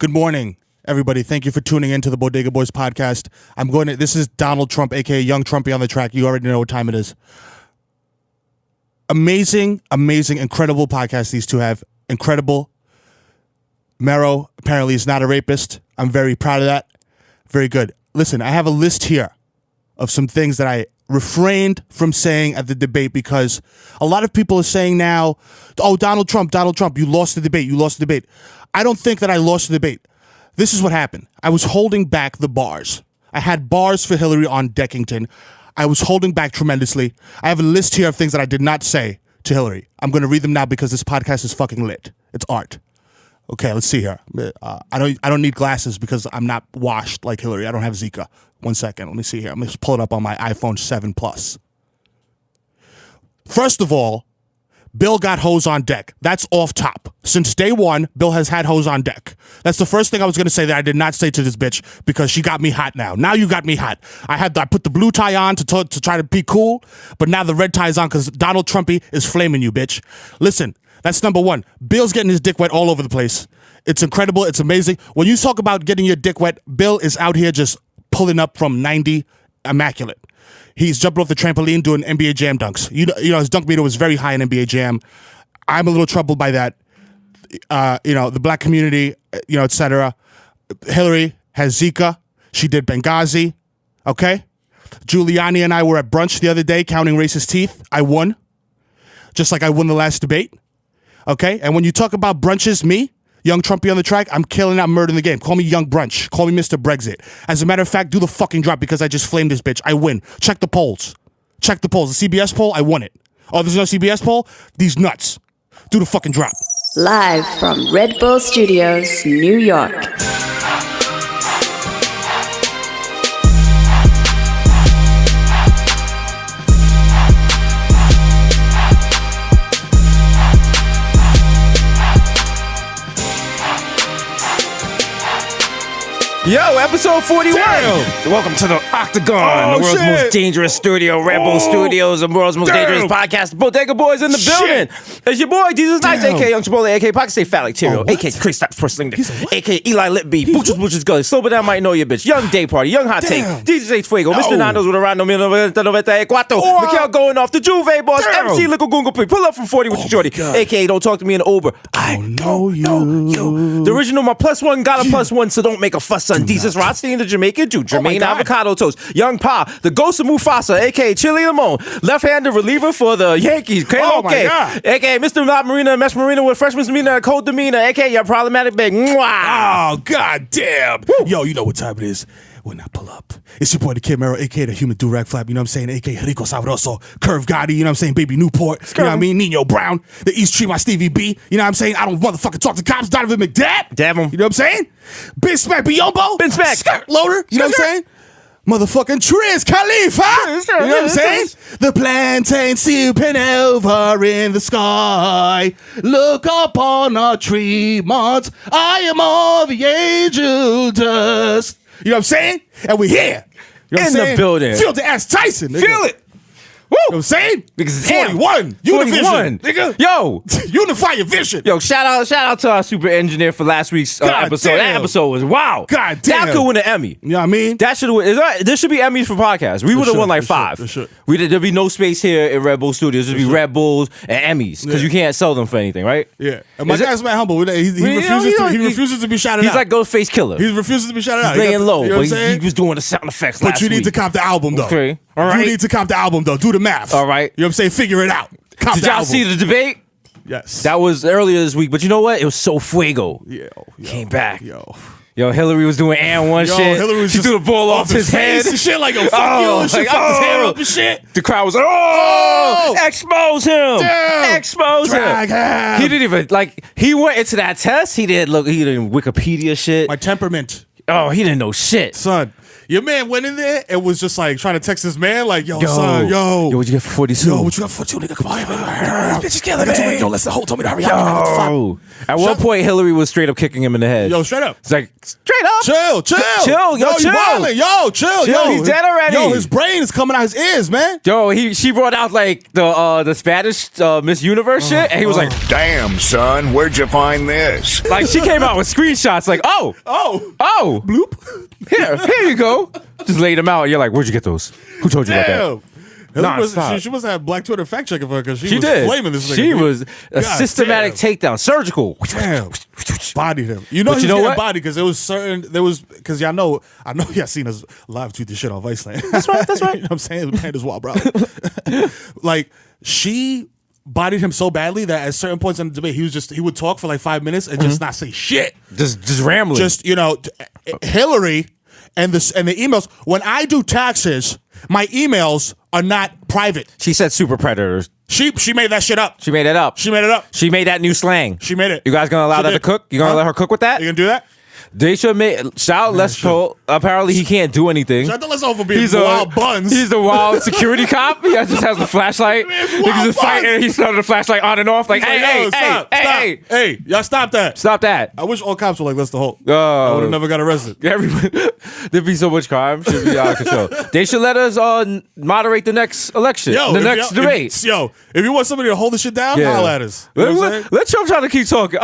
Good morning, everybody. Thank you for tuning into the Bodega Boys podcast. This is Donald Trump, aka Young Trumpy on the track. You already know what time it is. Amazing, incredible podcast these two have. Incredible. Mero apparently is not a rapist. I'm very proud of that. Very good. Listen, I have a list here of some things that I refrained from saying at the debate because a lot of people are saying now, oh, Donald Trump, you lost the debate. I don't think that I lost the debate. This is what happened. I was holding back the bars. I had bars for Hillary on Deckington. I was holding back tremendously. I have a list here of things that I did not say to Hillary. I'm going to read them now because this podcast is fucking lit. It's art. Okay, let's see here. I don't need glasses because I'm not washed like Hillary. I don't have Zika. 1 second. Let me see here. I'm going to pull it up on my iPhone 7 Plus. First of all, Bill got hose on deck. That's off top. Since day one, Bill has had hose on deck. That's the first thing I was going to say that I did not say to this bitch because she got me hot now. Now you got me hot. I put the blue tie on to try to be cool, but now the red tie is on because Donald Trumpy is flaming you, bitch. Listen, that's number one. Bill's getting his dick wet all over the place. It's incredible. It's amazing. When you talk about getting your dick wet, Bill is out here just pulling up from 90, immaculate. He's jumping off the trampoline doing NBA Jam dunks. You know his dunk meter was very high in NBA Jam. I'm a little troubled by that. The black community, etc. Hillary has Zika. She did Benghazi. Okay? Giuliani and I were at brunch the other day counting racist teeth. I won. Just like I won the last debate. Okay? And when you talk about brunches, me, Young Trumpy on the track, I'm killing out murder in the game. Call me Young Brunch. Call me Mr. Brexit. As a matter of fact, do the fucking drop because I just flamed this bitch. I win. Check the polls. The CBS poll, I won it. Oh, there's no CBS poll? These nuts. Do the fucking drop. Live from Red Bull Studios, New York. Yo, episode 41. Damn. Welcome to the Octagon, the world's most dangerous studio, Red Bull Studios, the world's most dangerous podcast. Bodega Boys in the building. It's your boy, Desus Nights, a.k.a. Young Chipotle, a.k.a. Pocket State Phallic Terrio, a.k.a. Chris Stops Pursling, a.k.a. Eli Litby, Butchers Gully, Sober Down Might Know Your Bitch, Young Day Party, Young Hot Take, Jesus H. Fuego, Mr. Nando's with a round 1994, Mikhail going off, the Juve Boss, MC Lickle Gungle Pig, pull up from 40 with your shorty, a.k.a. Don't Talk to Me in Uber. I know you. The original, my plus one got a plus one, so don't make a fuss on Jesus Rothstein, the Jamaican Jew, Jermaine Avocado Toast, Young Pa, the Ghost of Mufasa, a.k.a. Chili Limon, left-handed reliever for the Yankees, a.k.a. Mr. Matt Marina, Mesh Marina with freshman demeanor, cold demeanor, a.k.a. your problematic bag. Oh, god damn. Woo. Yo, you know what time it is. When I pull up, it's your boy, the Kid Mero, a.k.a. the Human Durag Flap, you know what I'm saying, a.k.a. Rico Sabroso, Curve Gotti, you know what I'm saying, Baby Newport, you know what I mean, Nino Brown, the East Tree, my Stevie B, you know what I'm saying, I don't motherfucking talk to cops, Donovan McDad, Damn him. You know what I'm saying, Ben Smack Biombo, Ben Smack, Skirt Loader, you know what I'm saying, motherfucking Triz Khalifa, you know what I'm saying, the plantain sipping over in the sky, look up on our tree mounts, I am all the angel dust. You know what I'm saying? And we're here. You know in the building. Feel the ass Tyson, nigga. Feel it. Woo! You know what I'm saying? Because 41. Univision, nigga. Yo. Unify your vision. Yo, shout out to our super engineer for last week's episode. Damn. That episode was wow. God damn. That could win an Emmy. You know what I mean? That should have. There should be Emmys for podcasts. We would have won like 5. There'd be no space here in Red Bull Studios. There'd be Red Bulls and Emmys because you can't sell them for anything, right? Yeah. And my guy's mad humble. He refuses to be shouted out. He's like Ghostface Killer. He refuses to be shouted out. He's laying low, you know but he was doing the sound effects last week. But you need to cop the album, though. Okay. All right. You need to cop the album, though. Do the math. All right. You know what I'm saying? Figure it out. Cop Did the y'all album. see the debate? Yes. That was earlier this week, but you know what? It was so fuego. Yo. Came back. Yo, Hillary was doing and one shit. Hillary was she threw the ball off his head and shit like, yo, fuck you. And she fucked his hair up and shit. The crowd was like, oh, expose him. Damn. Expose Drag him. He didn't even, he went into that test. He didn't Wikipedia shit. My temperament. Oh, he didn't know shit. Son. Your man went in there and was just like trying to text his man, like, yo, son, yo, what'd you get for 42? Yo, what you got for 42, nigga? Come on, man. This bitch is killing me. Yo, let's the whole told me to hurry up. Yo. At one point, Hillary was straight up kicking him in the head. Yo, straight up. It's like, straight up. Chill. Yo, you chill. wildin'. Yo, chill. Yo, he's dead already. Yo, his brain is coming out his ears, man. Yo, she brought out like the Spanish Miss Universe shit, and he was like, damn, son, where'd you find this? like she came out with screenshots like, oh, bloop. here you go. Just laid them out. And you're like, where'd you get those? Who told you about that? She must have Black Twitter fact checking for her because she was did. flaming this nigga. She was a God systematic takedown, surgical. Damn. Bodied him. You know But he's you know getting what? bodied because because y'all know, I know y'all seen us live tweet this shit on Viceland. That's right. You know what I'm saying? The man is wild, bro. Like, she bodied him so badly that at certain points in the debate, he would talk for like 5 minutes and just not say shit. Just rambling. Just, Hillary and the emails. When I do taxes, my emails are not private. She said super predators. She made that shit up. She made it up. She made it up. She made that new slang. She made it. You guys gonna allow She that to did. cook? You gonna let her cook with that? You gonna do that? They should make shout Les Cole. Apparently he can't do anything. Shout out to Les Cole for being wild buns. He's the wild security cop. He just has a flashlight. Niggas just fighting and he started the flashlight on and off like, hey, y'all stop that. Stop that. I wish all cops were like Lester Holt. I would have never got arrested. There'd be so much crime. Should be out of control. They should let us moderate the next election, the next debate. If you want somebody to hold the shit down, holla at us. You know what I'm saying? Let Trump try to keep talking.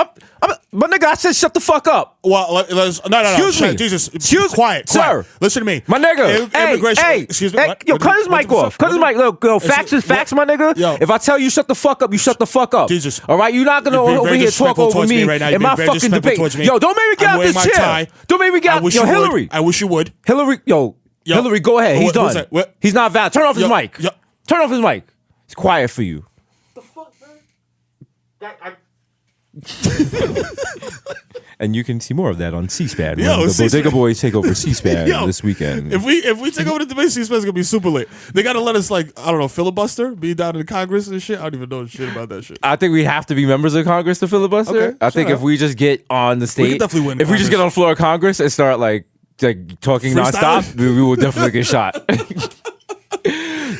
But nigga, I said shut the fuck up. Well, no. Excuse me. Jesus. Excuse quiet. Sir. Listen to me. My nigga. Immigration. Excuse me. Hey, yo, cut his mic off. Cut his mic. Yo, facts is facts, my nigga. Yo. If I tell you shut the fuck up, you shut the fuck up. Jesus. All right? You're not going to over here talk over me right now. in my fucking debate. Yo, don't make me get out this chair. Don't make me get out. Yo, Hillary. I wish you would. Hillary, Hillary, go ahead. He's done. He's not valid. Turn off his mic. Turn off his mic. It's quiet for you. The fuck, man? And you can see more of that on C-SPAN. The Bodega Boys take over C-SPAN this weekend. If we take over the debate, C-SPAN's gonna be super late. They gotta let us filibuster, be down in Congress and shit. I don't even know shit about that shit. I think we have to be members of Congress to filibuster. Okay, I think if we just get on the stage, we could definitely win if we just get on the floor of Congress and start like talking nonstop, we will definitely get shot.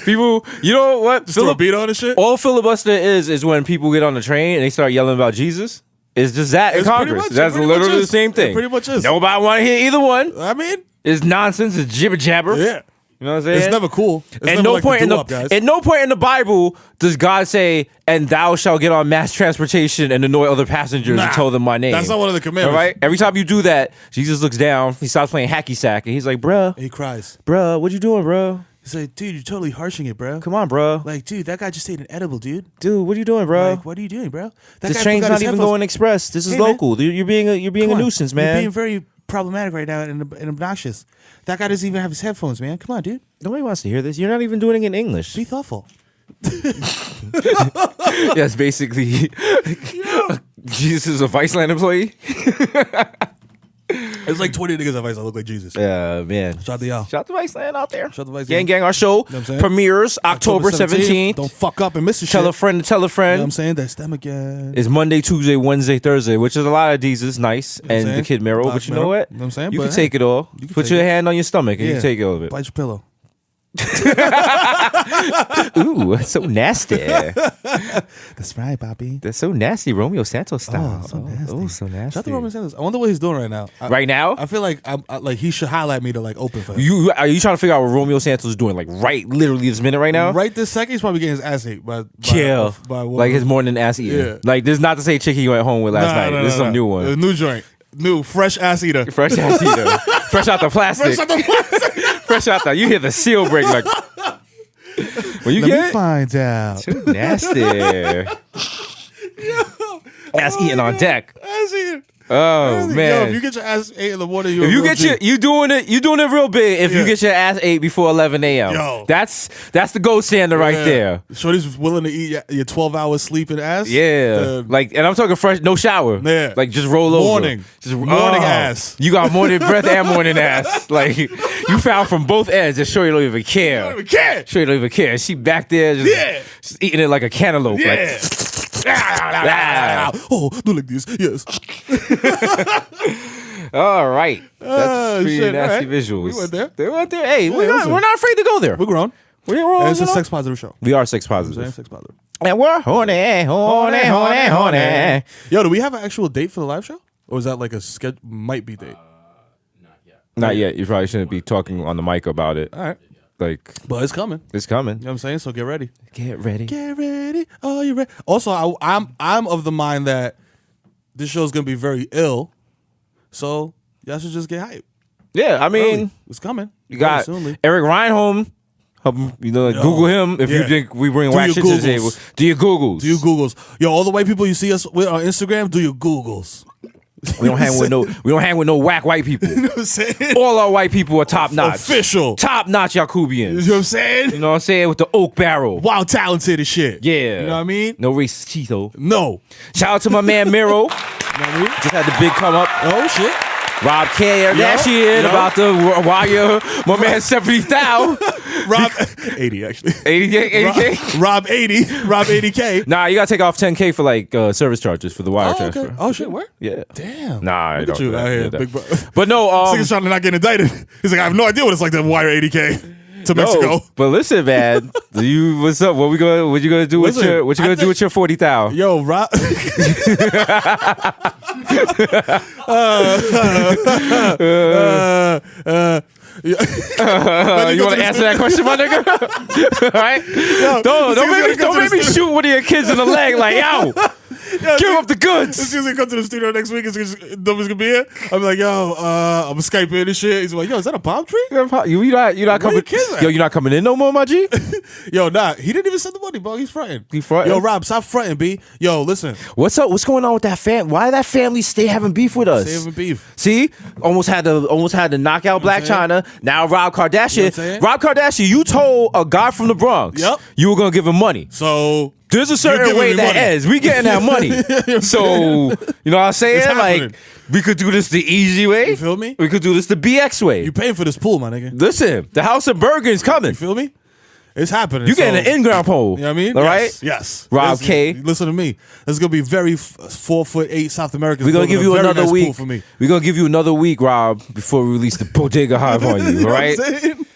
People, you know what? Throw a beat on and shit. All filibuster is when people get on the train and they start yelling about Jesus. It's just that in Congress. That's literally the same thing. It pretty much is. Nobody want to hear either one. I mean, it's nonsense. It's jibber jabber. Yeah. You know what I'm saying? It's never cool. At no point in the Bible does God say, "And thou shalt get on mass transportation and annoy other passengers and tell them my name." That's not one of the commandments. All right. Every time you do that, Jesus looks down. He starts playing hacky sack, and he's like, "Bruh, he cries. Bruh, what you doing, bro? He's like, dude, you're totally harshing it, bro. Come on, bro. Like, dude, that guy just ate an edible, dude. Dude, what are you doing, bro? Like, what are you doing, bro? This train's not even going express. This is local. Man. You're being a nuisance, man. You're being very problematic right now and obnoxious. That guy doesn't even have his headphones, man. Come on, dude. Nobody wants to hear this. You're not even doing it in English. Be thoughtful. Yes, basically. Jesus is a Viceland employee. It's like 20 niggas at Vice. I look like Jesus. Yeah, man. Shout out to y'all. Shout out to Viceland out there. Shout out to Viceland. Gang, our show premieres October 17th. Don't fuck up and miss the shit. Tell a friend to tell a friend. You know what I'm saying? That's them again. It's Monday, Tuesday, Wednesday, Thursday, which is a lot of these is nice. And the kid Mero, but you know what? You know what I'm saying? You can take it all. Put your hand on your stomach and you can take all of it. Bite your pillow. Ooh, that's so nasty. That's right, Bobby. That's so nasty, Romeo Santos style. Oh, so nasty. Oh, so nasty. Shout out to Romeo Santos. I wonder what he's doing right now. Right now? I feel like he should highlight me to like open for him. Are you trying to figure out what Romeo Santos is doing? Like literally this minute right now? Right this second, he's probably getting his ass ate by like his morning ass eating. Yeah. Like this is not to say chick he went home with last night. This is some new one. A new joint. New fresh ass eater. Fresh ass eater. Fresh out the plastic. Fresh out the. You hear the seal break like. When you Let me find out. Too nasty. Ass eating on deck. Ass eating. Oh man! Yo, if you get your ass ate in the morning, you doing it real big. If you get your ass ate before 11 a.m. Yo, that's the gold standard right there. Shorty's willing to eat your 12 hours sleep and ass. Yeah, and I'm talking fresh, no shower. Yeah, like just roll over. Just morning ass. You got morning breath and morning ass. Like you found from both ends. And Shorty don't even care. Shorty don't even care. She back there just eating it like a cantaloupe. Yeah. Like, oh, do like this. Yes. All right. That's pretty shit, nasty all right. visuals. We went there. They went there. Hey, listen. we're not afraid to go there. We're grown. We're grown. And it's a you know? sex positive show. We are sex You know what I'm positive. saying? Sex positive. And we're horny. Yo, do we have an actual date for the live show? Or is that like a might be date? Not yet. You probably shouldn't be talking on the mic about it. All right. Like, But it's coming. it's coming. You know what I'm saying? So get ready. Get ready. Get ready. Oh, you ready? Also, I'm of the mind that this show's gonna be very ill. So y'all should just get hyped. Yeah, I mean, Early. It's coming. you got Very soonly. Eric Reinholm. Google him if you Yeah. think we bring Do whack your shit to the Googles. table. Do your Googles. Do you Googles? Yo, all the white people you see us with on Instagram, do your Googles. We don't hang with no whack white people. You know what I'm saying? All our white people are top notch. Official. Top notch You Yakubians. know what I'm saying? You know what I'm saying? With the oak barrel. Wild talented as shit. Yeah. You know what I mean? No racist Cheeto. No. Shout out to my man Mero. You know what I mean? Just had the big come up. Oh shit. Rob Kardashian yo. about the wire. My man 70,000. Rob 80 actually. 80K? Rob 80. Rob 80K. Nah, you gotta take off 10K for like service charges for the wire Oh, transfer. okay. Oh shit, where? Yeah. Damn. Nah, I Look at don't you do out that. here, Yeah, big bro. But no, This nigga's trying to not get indicted. He's like, I have no idea what it's like to wire 80K to no, Mexico. but listen, man. What's up? What you gonna do with Listen, your 40,000? Yo, Rob. You want to answer that question, my nigga? All right. Don't make me shoot one of your kids in the leg. Like, yo, give up the goods. As soon as he come to the studio next week, Dummies gonna be here. I'm like, yo, I'm Skyping and shit. He's like, yo, is that a palm tree? You not Where coming. your kids at? Yo, you not coming in no more, my G. Yo, nah, he didn't even send the money, bro. He's fronting. He fronting? Yo, Rob, stop fronting, B. Yo, listen. What's up? What's going on with that fam? Why that family stay having beef with us? Saving beef. See, almost had to knock out Black saying? China. Now Rob You know what I'm Kardashian. saying? Rob Kardashian, you told a guy from the Bronx, Yep. you were gonna give him money. So There's a You're certain giving way me that money. ends. We getting that money. So, you know what I'm saying? It's happening. Like, we could do this the easy way. You feel me? We could do this the BX way. you paying for this pool, my nigga. Listen, the House of Bergen's coming. You feel me? It's happening. You getting so, an in-ground pole. You know what I mean? All yes, right? Yes. Rob Listen, K. Listen to me. This is gonna be very 4'8" South Americans. We're gonna building give you a very another nice week. pool for me. We're gonna give you another week, Rob, before we release the Bodega Hive on you. You know All what right? I'm saying?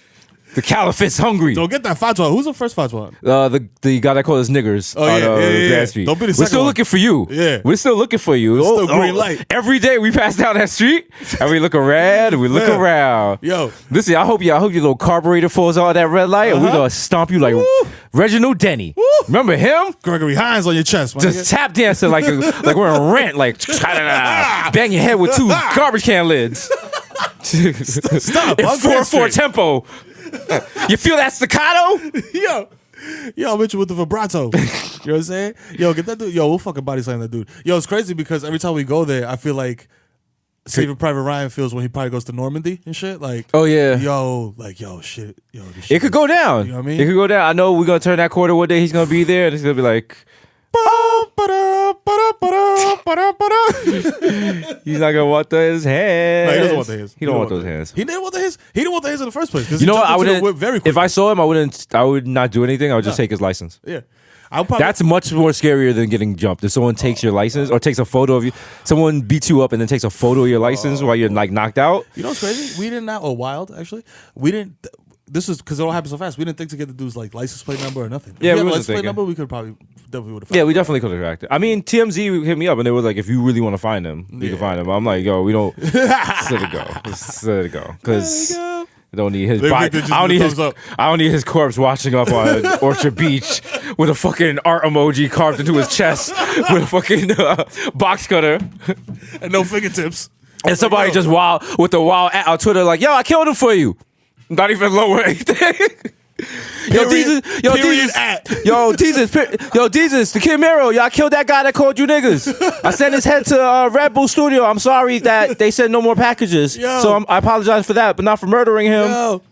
The Caliphate's hungry. Don't get that fatwa. Who's the first fatwa? The guy that called us niggers. Oh, yeah, yeah. Grand Street. Don't be the We're second still one. looking for you. Yeah. We're still looking for you. Still green light. Every day we pass down that street and we look around and we look Yeah. around. Yo. Listen, I hope your little carburetor falls out of that red light and we're gonna stomp you like Reginald Denny. Woo. Remember him? Gregory Hines on your chest, my Just nigga. tap dancing like we're in Rent, like bang your head with two garbage can lids. Stop. In On Grand 4/4 Street. tempo. You feel that staccato? Yo, I'm with you with the vibrato. You know what I'm saying? Yo, get that dude. Yo, we'll fucking body slam that dude. Yo, it's crazy because every time we go there, I feel like Saving Private Ryan feels when he probably goes to Normandy and shit. Like, Oh yeah. yo, shit. Yo, this shit It could go down. You know what I mean? It could go down. I know we're gonna turn that corner one day. He's gonna be there, and it's gonna be like he's not gonna want his hands. No, he doesn't want the hands. He don't want those hands. He didn't want the hands. He didn't want the hands in the first place. You know what? I would wouldn't. very quick. If I saw him, I would not do anything. I would just take his license. Yeah. I'll probably, That's much more scarier than getting jumped. If someone takes your license or takes a photo of you, someone beats you up and then takes a photo of your license while you're like knocked out. you know what's crazy? We didn't or wild actually. We didn't. This is because it all happened so fast. We didn't think to get the dude's like license plate number or nothing. Yeah, if we we had a wasn't license plate thinking. number, we could definitely would have. Yeah, we definitely could have tracked it. I mean, TMZ hit me up and they were like, if you really want to find him, you can find him. I'm like, yo, we don't. Just let it go. Just let it go. Because I don't need his They body. think they just I don't do need the his. thumbs I don't need his corpse washing up on Orchard Beach with a fucking art emoji carved into his chest with a fucking box cutter, and no fingertips. and somebody just wild with the wild at on Twitter like, yo, I killed him for you. Not even lower anything. Yo, Period- Jesus, yo, period Jesus, at. yo, Jesus, the kid Mero, y'all killed that guy that called you niggas. I sent his head to Red Bull Studio. I'm sorry that they said no more packages. Yo. So I apologize for that, but not for murdering him. Yo,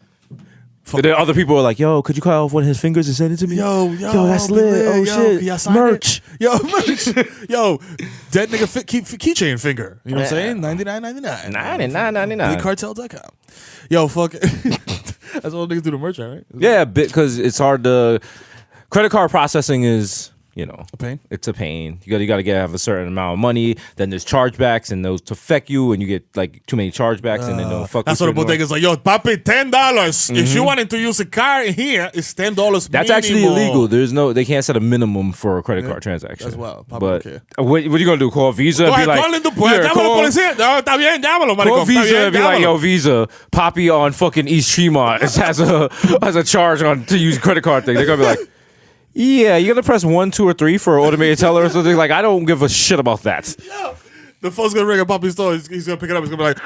And then other people were like, yo, could you cut off one of his fingers and send it to me? yo, that's be lit. lit. Oh, Yo, shit. can y'all sign Merch. it? Yo, merch. Yo, that nigga keychain finger. You know what I'm saying? $99.99. BigCartel.com. Yo, fuck. That's all niggas do the merch, right? Yeah, because it's hard to. Credit card processing is A pain? It's a pain. You got to have a certain amount of money. Then there's chargebacks, and those affect you, and you get like too many chargebacks, and then they'll fuck. That's what the bodega's like. Yo, papi, $10. If you wanted to use a car in here, it's $10. That's actually illegal. They can't set a minimum for a credit card transaction. That's wild. But what are you gonna do? Call Visa? Go and ahead, be like, call in the policía. No, está bien, llámalo, maricón. call Visa Está bien, and be like, llámalo. yo, Visa, Poppy on fucking East Tremont has a charge on to use credit card thing. They're gonna be like, yeah, you're gonna press 1, 2, or 3 for automated teller or something. Like, I don't give a shit about that. Yo, the phone's gonna ring at Poppy's store. He's gonna pick it up. He's gonna be like,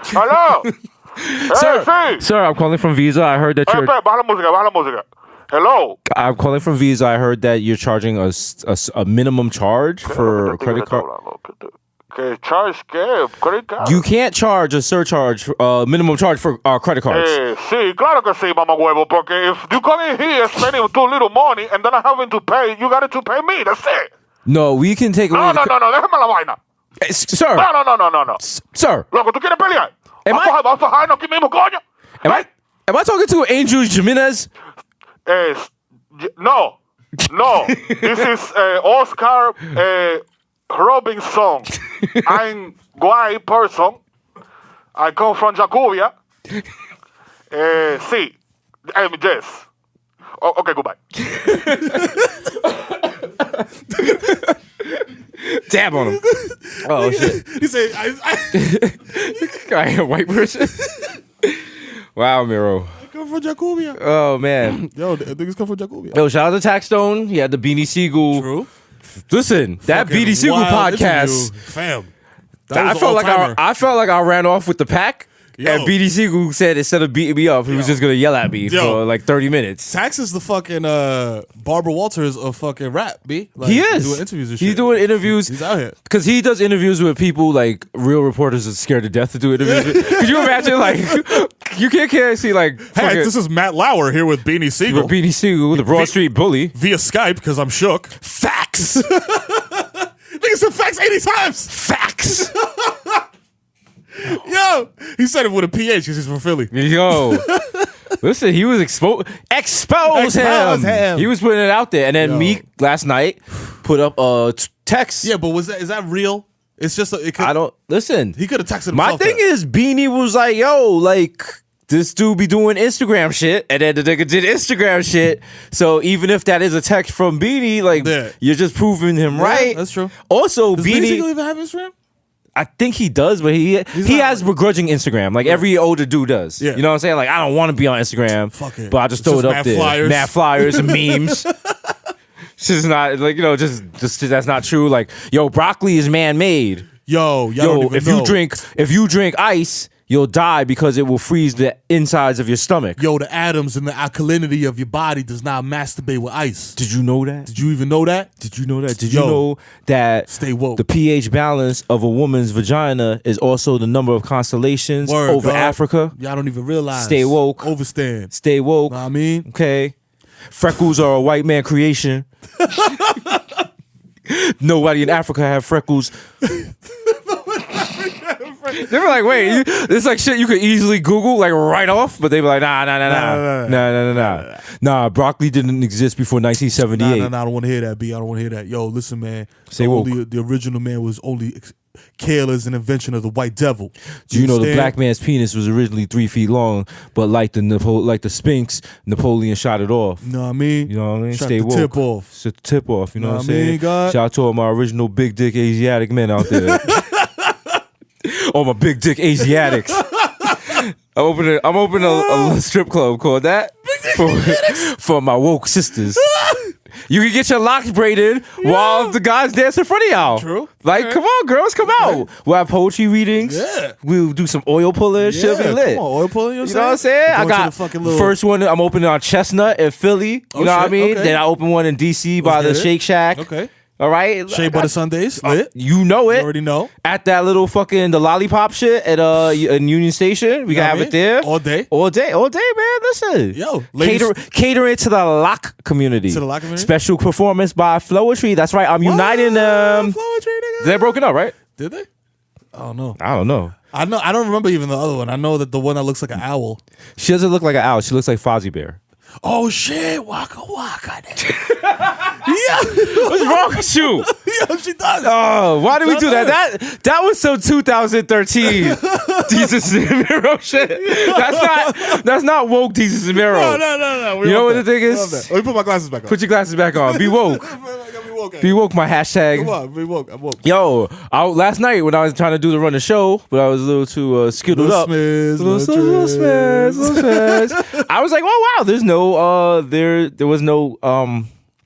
Hello. Sir, I'm calling from Visa. I heard that you're. Baja la música. Hello. I'm calling from Visa. I heard that you're charging a minimum charge for a credit card. ¿Qué charge qué? Credit card. You can't charge a surcharge, minimum charge for credit cards. Sí, claro que sí, mamá huevo. Porque if you come in here spending too little money and then I'm having to pay, you got to pay me. That's it. No, we can take away. No, déjame la vaina. Sir. No. Sir. Loco, ¿tú quieres pelear? Vamos a fajarnos aquí mismo, coño. Am I talking to Angel Jimenez? No. This is Oscar Robinson. I'm white person. I come from Jacobia. Sí. Yes. Okay, goodbye. Dab on him. Oh, shit. he said, I am a white person. Wow, Mero. come from Jacobia. Oh, man. Yo, the niggas come from Jacobia. Yo, shout out to Taxstone. He had the Beanie Siegel. True. Listen, that Fucking Beanie Siegel wild podcast. interview. Fam. I felt like I ran off with the pack. Yo. And Beanie Siegel said instead of beating me up, he was just gonna yell at me for like 30 minutes. Tax is the fucking Barbara Walters of fucking rap, B. Like, He is doing interviews and shit. He's doing interviews. He's out here. Because he does interviews with people like real reporters are scared to death to do interviews with. Could you imagine, like, you can't see, like, Hey, this is Matt Lauer here with Beanie Siegel. with Beanie Siegel, the Broad Street Bully. Via Skype, because I'm shook. Facts. Nigga said facts 80 times. Facts. Yo, he said it with a PH because he's from Philly. Yo. Listen, he was expose him. He was putting it out there. And then Meek last night put up a text. Yeah, but is that real? It's just listen. He could have texted himself. My thing is, Beanie was like, yo, like, this dude be doing Instagram shit, and then the nigga did Instagram shit. So even if that is a text from Beanie, like, you're just proving him right. That's true. Also, Does Beanie even have Instagram? I think he does, but he has begrudging Instagram, like every older dude does. Yeah. You know what I'm saying? Like, I don't want to be on Instagram, Fuck it. but I just It's throw it just up mad there. flyers. Mad flyers and memes. It's just not, like, just that's not true. Like, yo, broccoli is man-made. Yo, don't even if know. you drink ice, you'll die because it will freeze the insides of your stomach. Yo, the atoms and the alkalinity of your body does not masturbate with ice. Did you know that? Did you even know that? Did you know that? Did you know that stay woke. the pH balance of a woman's vagina is also the number of constellations Word, over dog. Africa? Y'all don't even realize. Stay woke. Overstand. Stay woke. Know what I mean? Okay. Freckles are a white man creation. Nobody in Africa have freckles. They were like, wait, it's like shit you could easily Google, like, right off, but they were like, nah, broccoli didn't exist before 1978. Nah, I don't want to hear that, B. I don't want to hear that. Yo, listen, man. Stay woke. The original man was only Kayla's an invention of the white devil. Do you know the understand? black man's penis was originally 3 feet long, but like the Sphinx, Napoleon shot it off. You know what I mean? You know what I mean? Shot Stay the woke. tip off. Shut the tip off. You know what I'm I mean, saying? God? Shout out to all my original big dick Asiatic men out there. All my big dick Asiatics. I'm opening a strip club called that for my woke sisters. You can get your locks braided while the guys dance in front of y'all. True. Like, come on, girls, come out. We'll have poetry readings. Yeah. We'll do some oil pulling. She'll be lit. Come on, oil pulling. You know what I'm saying? I got first one. I'm opening on Chestnut in Philly. You know what I mean? Okay. Then I open one in DC by the Shake Shack. Okay. All right. Shea Butter Sundays. Lit. You know it. You already know. At that little fucking the lollipop shit at in Union Station. We can have it there. All day, man. Listen. Yo, ladies. Catering to the lock community. To the lock community? Special performance by Flowetry. That's right. I'm uniting them. Flowetry, nigga. They're broken up, right? Did they? I don't know. I don't know. I don't remember even the other one. I know that the one that looks like an owl. She doesn't look like an owl. She looks like Fozzie Bear. Oh shit, waka waka. What's wrong with you? Yo, she does. Oh, why did we do that? That was so 2013. Desus and Mero shit. That's not woke Desus and Mero. No. You know what the thing is? Let me put my glasses back on. Put your glasses back on. Be woke. Be woke, my hashtag. Come on, be woke. I'm woke. Yo, last night when I was trying to do the run the show, but I was a little too skittled up. Little smash. I was like, oh wow, there's no there was no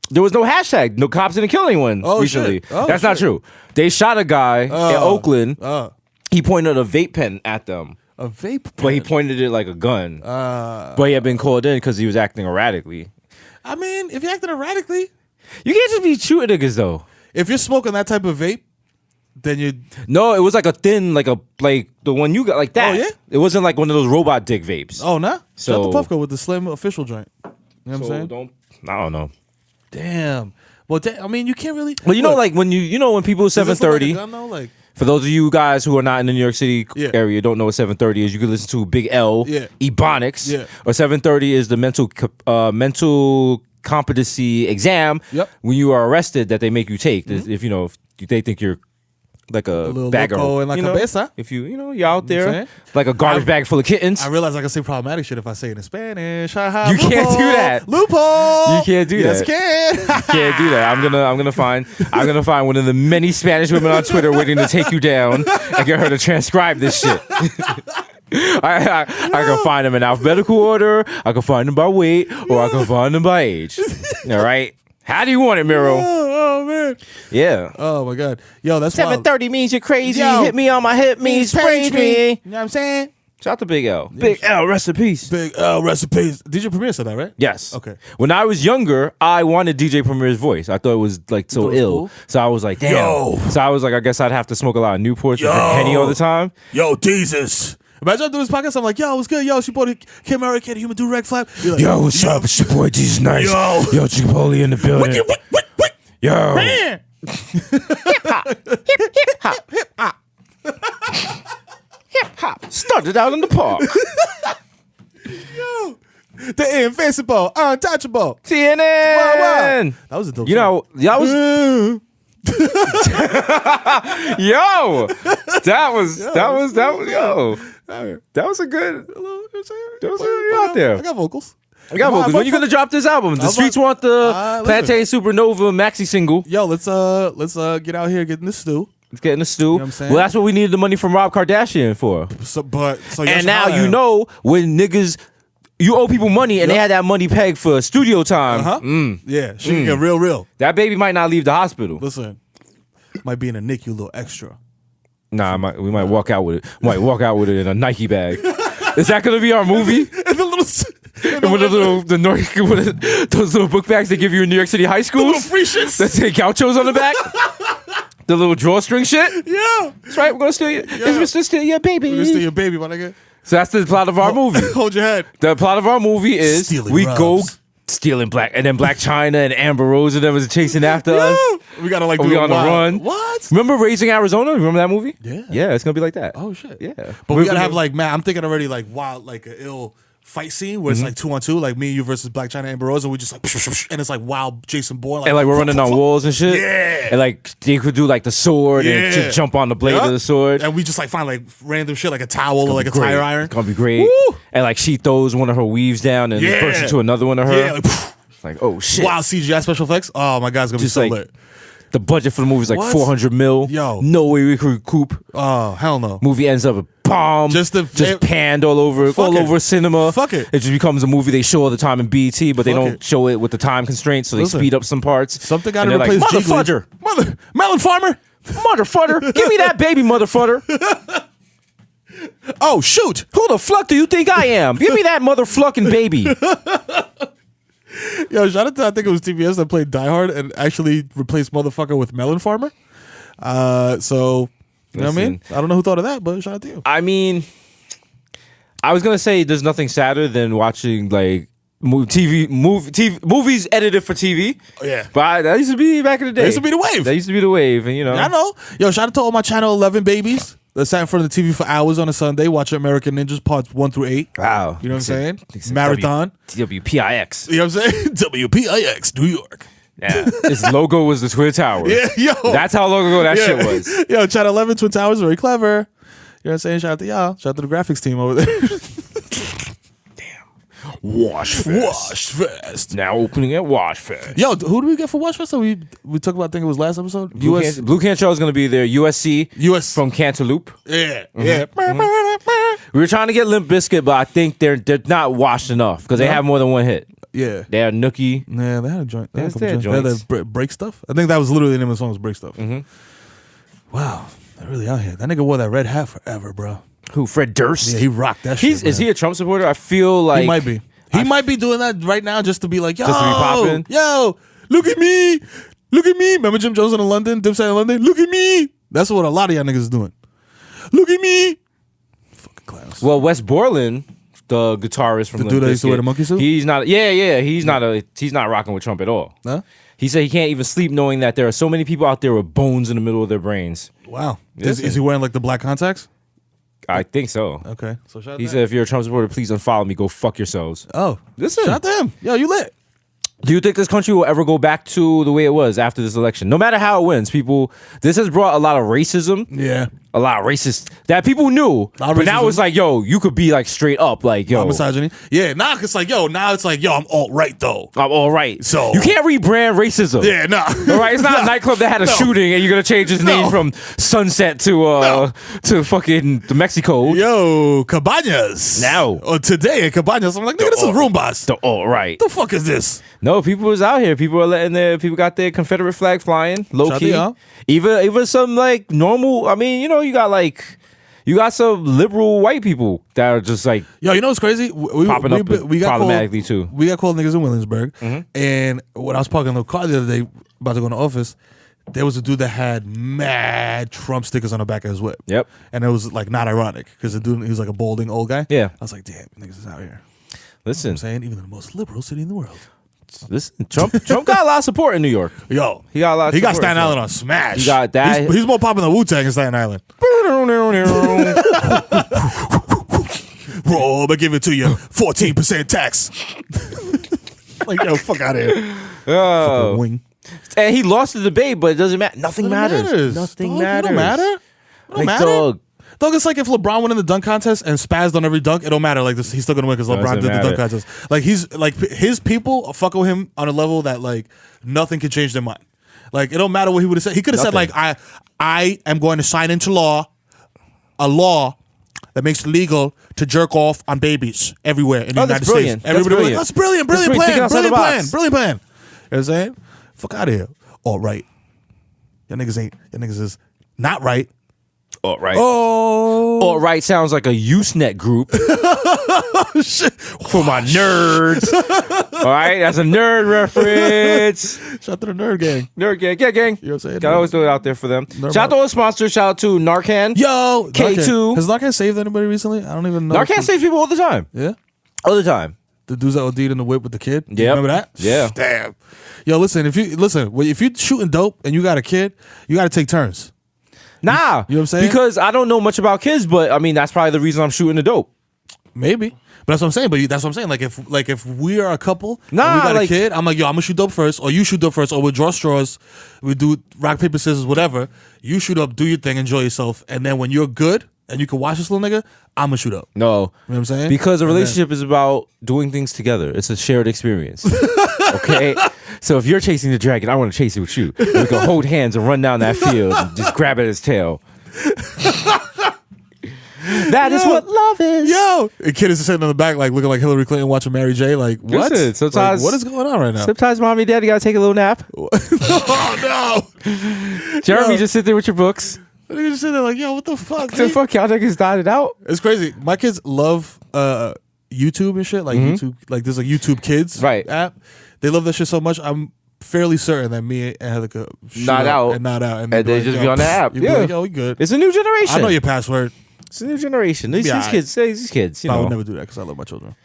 hashtag. No cops didn't kill anyone recently. That's not true. They shot a guy in Oakland. He pointed a vape pen at them. A vape pen? But he pointed it like a gun. But he had been called in because he was acting erratically. I mean, if you're acting erratically, you can't just be shooting niggas though. If you're smoking that type of vape, then you. No, it was like a thin, like the one you got, like that. Oh yeah. It wasn't like one of those robot dick vapes. Oh no. So, shut the Puffco with the slim official joint. You know what I'm saying? I don't know. Damn. Well, I mean, you can't really. Well, you know, like when when people 7:30. Like, for those of you guys who are not in the New York City area, don't know what 7:30 is. You can listen to Big L, Ebonics, or 7:30 is the mental competency exam when you are arrested that they make you take. If they think you're like a bag of, and like cabeza. If you're out there like a garbage bag full of kittens. I realize I can say problematic shit if I say it in Spanish. You can't do that. Loophole. You can't do that. Yes, can. You can't do that. I'm gonna find one of the many Spanish women on Twitter waiting to take you down and get her to transcribe this shit. I can find them in alphabetical order. I can find them by weight, or I can find them by age. All right. How do you want it, Mero? Oh man. Yeah. Oh my god. Yo, that's 7:30 means you're crazy. Yo, hit me on my hip means praise me. You know what I'm saying? Shout out to Big L. Big L, rest in peace. Big L, rest in peace. DJ Premier said that, right? Yes. Okay. When I was younger, I wanted DJ Premier's voice. I thought it was like so ill. Cool. So I was like, damn. Yo. So I was like, I guess I'd have to smoke a lot of Newports and drink Henny all the time. Yo, Jesus. Imagine I'm doing this podcast. I'm like, yo, what's good? Yo, she bought a Kim Mero, Kid Human Do Reg Flap. Like, yo, what's up? It's your boy Jesus Nice. Yo, Chipotle in the building. Yo. Hip hop. Hip hop. Hip hop. Hip hop. Started out in the park. Yo. The Invincible, Untouchable. CNN. Wow. That was a dope song. That was. Yo, that was a good. That was out there. I got vocals. When you gonna drop this album? The streets want the Plantain Supernova maxi single. Yo, let's get out here, get in the stew. Let's get in the stew. You know what I'm saying? Well, that's what we needed the money from Rob Kardashian for. And now when niggas. You owe people money, and they had that money pegged for studio time. Yeah, she can get real. That baby might not leave the hospital. Listen, might be in a NICU a little extra. Nah, we might walk out with it. Might walk out with it in a Nike bag. Is that gonna be our movie? Those little book bags they give you in New York City high schools. The little free shits. That say gauchos on the back. The little drawstring shit. Yeah, that's right. We're gonna steal you. It's Mr. Steal Your Baby. We're gonna steal your baby, my nigga. So that's the plot of our movie. Hold your head. The plot of our movie is stealing go stealing black, and then Black China and Amber Rose and them was chasing after us. We gotta we on the run. What? Remember Raising Arizona? Remember that movie? Yeah, it's gonna be like that. Oh shit. Yeah, but we gotta have like, man, I'm thinking already like wild, like an ill fight scene where it's like 2-on-2, like me and you versus Black China and Amber Rose, and we just like, and it's like wild Jason Bourne, and like we're running on walls and shit. Yeah, and like they could do like the sword and just jump on the blade of the sword, and we just like find like random shit like a towel or like a tire iron. It's gonna be great. Woo! And like she throws one of her weaves down and bursts into another one of her. Yeah, like oh shit, wild CGI special effects. Oh my god, it's gonna be so lit. The budget for the movie is like $400 million. Yo, no way we could recoup. Oh hell no. Movie ends up a bomb. Just panned all over cinema. Fuck it. It just becomes a movie they show all the time in BET, but they don't show it with the time constraints, so they speed up some parts. Something got to replace like, motherfucker, melon farmer, motherfucker, give me that baby, motherfucker. Oh shoot! Who the fuck do you think I am? Give me that motherfucking baby. Yo, shout out to, I think it was TBS that played Die Hard and actually replaced motherfucker with melon farmer. So you know what I mean? I don't know who thought of that, but shout out to you. I mean, I was gonna say there's nothing sadder than watching like movies edited for TV. Oh, yeah, but that used to be back in the day. That used to be the wave. That used to be the wave, and you know. Yeah, I know. Yo, shout out to all my Channel 11 babies. sat in front of the TV for hours on a Sunday watching American Ninjas parts 1 through 8. Wow. You know what I'm saying? Marathon. WPIX. You know what I'm saying? WPIX, New York. Yeah. His logo was the Twin Towers. Yeah, yo. That's how long ago that shit was. Yo, Channel 11, Twin Towers, very clever. You know what I'm saying? Shout out to y'all. Shout out to the graphics team over there. Washfest. Now opening at Washfest. Yo, who do we get for Washfest? We talked about, I think it was last episode. Blue Can Show is going to be there. USC from Cantaloupe. Yeah, yeah. We were trying to get Limp Bizkit, but I think they're not washed enough because they have more than one hit. Yeah. They had Nookie. Yeah, they had a joint. They had a joints. They had that break stuff. I think that was literally the name of the song was Break Stuff. Wow, they're really out here. That nigga wore that red hat forever, bro. Who? Fred Durst? Yeah, he rocked that shit. Is he a Trump supporter? I feel like he might be. He might be doing that right now just to be like, yo, just to be popping. Yo, look at me. Look at me. Remember Jim Jones in London? Dipset in London? Look at me. That's what a lot of y'all niggas is doing. Look at me. Fucking clowns. Well, Wes Borland, the guitarist from the dude that used to wear the monkey suit? He's not. Yeah. He's not rocking with Trump at all. Huh? He said he can't even sleep knowing that there are so many people out there with bones in the middle of their brains. Wow. Is he wearing like the black contacts? I think so. Okay. So shout out He said, if you're a Trump supporter, please unfollow me. Go fuck yourselves. Oh. Listen. Shout out to him. Yo, you lit. Do you think this country will ever go back to the way it was after this election? No matter how it wins, this has brought a lot of racism. Yeah. A lot of racist that people knew. But now it's like, yo, you could be like straight up like, yo. Misogyny. Yeah, now it's like, yo, I'm alt-right though. I'm all right. So you can't rebrand racism. Yeah, no. All right, it's not a nightclub that had a shooting and you're gonna change his name from Sunset to fucking Mexico. Yo, Cabañas. Now. Or today at Cabañas. I'm like, nigga, this is Roombas. The alt-right. The fuck is this? No, people was out here. People are people got their Confederate flag flying, low key. Even some like normal, I mean, you got some liberal white people that are just like, yo, you know what's crazy? Popping up problematically too. We got called niggas in Williamsburg, and when I was parking the car the other day, about to go in the office, there was a dude that had mad Trump stickers on the back of his whip. Yep, and it was like not ironic because the dude, he was like a balding old guy. Yeah, I was like, damn, niggas is out here. Listen, you know what I'm saying, even in the most liberal city in the world. Listen, Trump got a lot of support in New York. Yo, he got a lot of support. He got support. Staten Island on smash. He got that. He's more popping than Wu-Tang in Staten Island. Bro, I'm gonna give it to you. 14% tax. Like, yo, fuck out of here. Oh. Wing. And he lost the debate, but it doesn't matter. Nothing matters. Nothing matters. It don't matter. It don't matter. Dog, it's like if LeBron won in the dunk contest and spazzed on every dunk, it don't matter. Like this, he's still gonna win because LeBron did the dunk contest. Like he's like his people fucking with him on a level that like nothing can change their mind. Like it don't matter what he would have said. He could have said like I am going to sign into a law that makes it legal to jerk off on babies everywhere in the United States. Everybody was like, that's brilliant, brilliant plan. You know what I'm saying? Fuck out of here. All right. Your niggas is not right. Alt-right. Oh. Alt-right sounds like a Usenet group. Shit. For my nerds. All right, that's a nerd reference. Shout out to the nerd gang. Nerd gang. Yeah, gang. You know what I'm saying? Gotta always do it out there for them. Nerd Shout out to all the sponsors. Shout out to Narcan. Yo. K2. Has Narcan saved anybody recently? I don't even know. Narcan saves people all the time. Yeah? All the time. The dudes that OD'd in the whip with the kid? Yeah. Remember that? Yeah. Damn. Yo, listen, if you're shooting dope and you got a kid, you got to take turns. Nah. You know what I'm saying? Because I don't know much about kids, but I mean, that's probably the reason I'm shooting the dope. Maybe. But that's what I'm saying. But that's what I'm saying. Like if we are a couple and we Nah, got a like- kid, I'm like, yo, I'm gonna shoot dope first, or you shoot dope first, or we'll draw straws, we do rock, paper, scissors, whatever. You shoot up, do your thing, enjoy yourself, and then when you're good and you can watch this little nigga, I'm gonna shoot up. No. You know what I'm saying? Because a relationship is about doing things together. It's a shared experience. Okay? So if you're chasing the dragon, I want to chase it with you. And we can hold hands and run down that field and just grab at its tail. That is what love is. Yo, the kid is sitting in the back, like looking like Hillary Clinton watching Mary J. Like, what? Listen, sometimes- Like, what is going on right now? Sometimes mommy and daddy gotta take a little nap. Oh no, Jeremy, Yo. just sit there with your books. I think just sitting there like, yo, what the fuck? The man? fuck y'all niggas died it out. It's crazy. My kids love YouTube and shit. Like YouTube, like there's a YouTube Kids app. They love that shit so much. I'm fairly certain that me and Heather could shoot Not up out. and not out, And they just be on the app. You'd be Yeah. like, yo, we good. It's a new generation. I know your password. It's a new generation. These alright. kids, you But I would know. never do that because I love my children.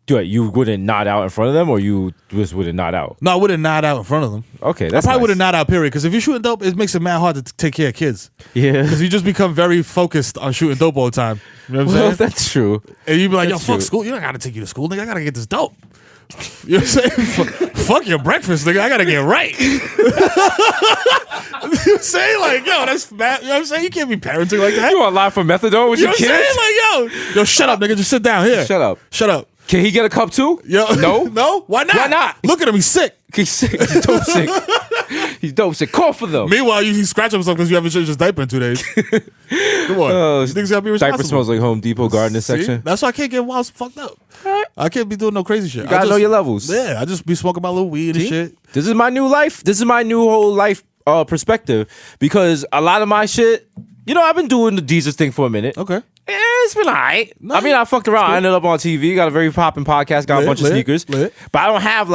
You wouldn't nod out in front of them, or you just wouldn't nod out? No, I wouldn't nod out in front of them. Okay, I that's probably nice. wouldn't nod out, period. Because if you're shooting dope, it makes it mad hard to take care of kids. Yeah. Because you just become very focused on shooting dope all the time. You know what I'm Well, saying? that's true. And you'd be like, That's yo, fuck true. school. You don't got to take you to school, nigga. I got to get this dope. You know what I'm saying? Fuck your breakfast, nigga. I got to get right. You know what I'm saying? Like, yo, that's bad. You know what I'm saying? You can't be parenting like that. You want live for methadone with You know your what I'm kids? saying? Like, yo, shut up, nigga. Just sit down here. Shut up. Shut up. Can he get a cup too? Yo, No? no. Why not? Why not? Look at him. He's sick. He's sick. He's dope sick. He's dope sick. Call for them. Meanwhile, you scratch himself because you haven't changed his diaper in 2 days. Come on. Oh, These things gotta be responsible. Diaper smells like Home Depot gardening See? section. That's why I can't get wild fucked up. I can't be doing no crazy shit. You gotta know your levels. Yeah, I just be smoking my little weed and shit. This is my new life. This is my new whole life perspective, because a lot of my shit, I've been doing the Desus thing for a minute. Okay. It's been alright. No, I mean, I fucked around. I ended up on TV. Got a very popping podcast. Got a bunch of sneakers. Lit. But I don't have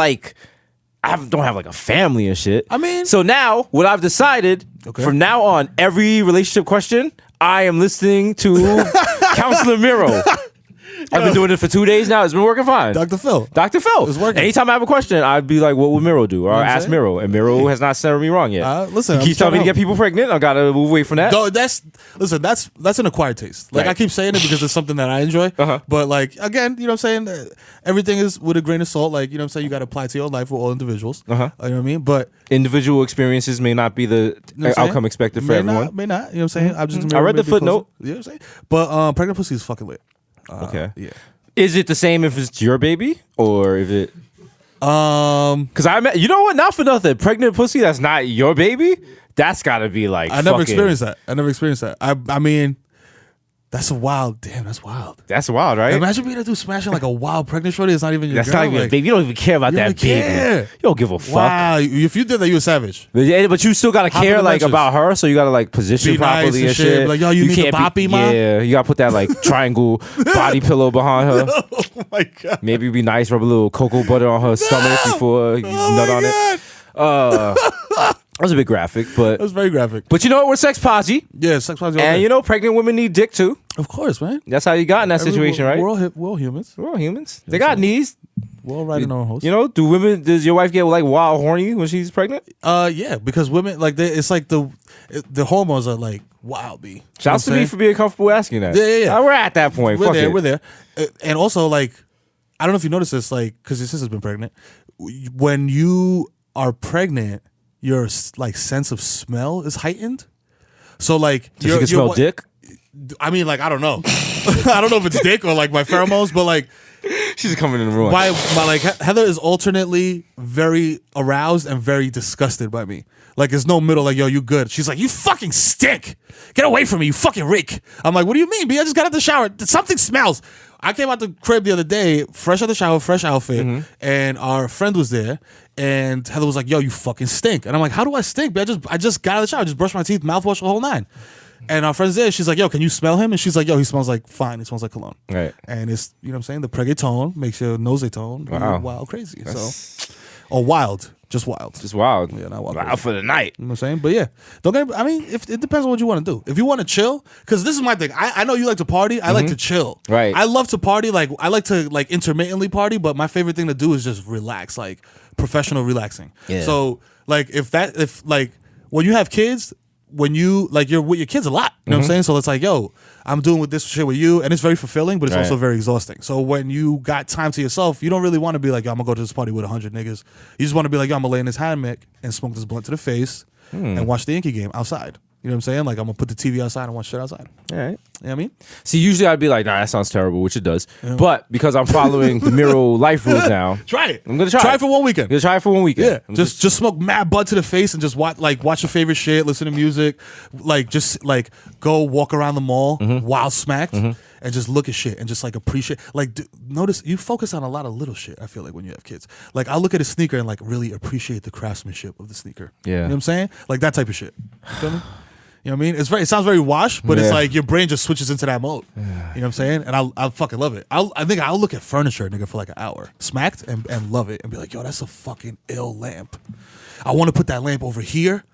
don't have a family and shit. I mean- so now what I've decided from now on, every relationship question, I am listening to Counselor Mero. I've been doing it for 2 days now. It's been working fine. Dr. Phil. Dr. Phil. It's working. Anytime I have a question, I'd be like, what would Mero do? Or what I'm ask saying? Mero. And Mero has not steered me wrong yet. Listen, he keeps telling me to get people pregnant. I gotta move away from that. No, that's an acquired taste. Like, Right. I keep saying it because it's something that I enjoy. Uh-huh. But like, again, you know what I'm saying? Everything is with a grain of salt. Like, you know what I'm saying? You got to apply it to your life. We're all individuals. Uh-huh. You know what I mean? But Individual experiences may not be the you know what I'm saying? outcome expected for may everyone. Not, may not. You know what I'm saying? I'm just I read the maybe closer. footnote. You know what I'm saying? But pregnant pussy is fucking lit. Okay. Yeah. Is it the same if it's your baby, or if it? Um, Because you know what? Not for nothing. Pregnant pussy that's not your baby. That's gotta be like. I never fucking- experienced that. I mean, that's wild. Damn, that's wild. That's wild, right? Imagine being a dude smashing like a wild pregnant shorty. It's not even your That's girl. not even a like, baby. You don't even care about you that don't baby. care. You don't give a fuck. wow. If you did that, you a savage. But you still gotta Hop in care the like benches. about her, so you gotta like position Be nice properly and and shit. shit. Like, yo, you need the can't boppy, ma? Yeah, you gotta put that like triangle body pillow behind her. Oh my god. Maybe be nice, rub a little cocoa butter on her stomach before you nut on it. That was a bit graphic, That was very graphic. but you know what? We're sex posi, Yeah, sex positive. and pregnant women need dick too. of course, man. That's how you got in that situation, right? We're all humans. We're all humans. They got needs. We're all riding our own horse. Does your wife get like wild horny when she's pregnant? Yeah, because women like it's like the hormones are like wild. B. Shouts to me for being comfortable asking that. Yeah. We're at that point. Fuck it. We're there. And also, like, I don't know if you noticed this, like, because your sister's been pregnant. When you are pregnant, your like sense of smell is heightened. So like, So she can smell dick? I mean, like, I don't know. I don't know if it's dick or like my pheromones, but like, She's coming in the room. my like Heather is alternately very aroused and very disgusted by me. Like, there's no middle. Like, yo, you good? She's like, you fucking stink. Get away from me, you fucking reek. I'm like, what do you mean, B? I just got out the shower. Something smells. I came out the crib the other day, fresh out the shower, fresh outfit, and our friend was there, and Heather was like, yo, you fucking stink. And I'm like, how do I stink, B? I just got out of the shower, just brushed my teeth, mouthwash, the whole nine. And our friend's there, she's like, yo, can you smell him? And she's like, yo, he smells like fine. He smells like cologne. Right. And it's, you know what I'm saying? The preggaeton makes your nose tone Wow. wild crazy. So, or wild. Just wild. Just wild. Yeah, not wild. Wild for the night. You know what I'm saying? But yeah, I mean, if it depends on what you want to do. If you want to chill, because this is my thing. I know you like to party. I like to chill. Right. I love to party. Like, I like to like intermittently party, but my favorite thing to do is just relax, like professional relaxing. Yeah. So like if like when you have kids, when you like you're with your kids a lot, you know what I'm saying? So it's like, yo, I'm doing with this shit with you, and it's very fulfilling, but it's Right. also very exhausting. So when you got time to yourself, you don't really want to be like, yo, I'm gonna go to this party with 100 niggas. You just want to be like, yo, I'm gonna lay in this hammock and smoke this blunt to the face and watch the Yankee game outside. You know what I'm saying? Like, I'm gonna put the TV outside and watch shit outside. All right. You know what I mean? See, usually I'd be like, nah, that sounds terrible, which it does. But because I'm following the Mero life rules now, Try it. I'm gonna try Try it. it for one weekend. I'm gonna try it for one weekend. Yeah, I'm just smoke mad bud to the face and just watch your favorite shit, listen to music, like just like go walk around the mall while smacked and just look at shit and just like appreciate. Like, notice you focus on a lot of little shit. I feel like when you have kids, like I look at a sneaker and like really appreciate the craftsmanship of the sneaker. Yeah. You know what I'm saying? Like that type of shit. You feel me? You know what I mean? It sounds very washed, but it's Yeah. like your brain just switches into that mode. You know what I'm saying? And I fucking love it. I think I'll look at furniture, nigga, for like an hour, smacked, and love it, and be like, yo, that's a fucking ill lamp. I want to put that lamp over here.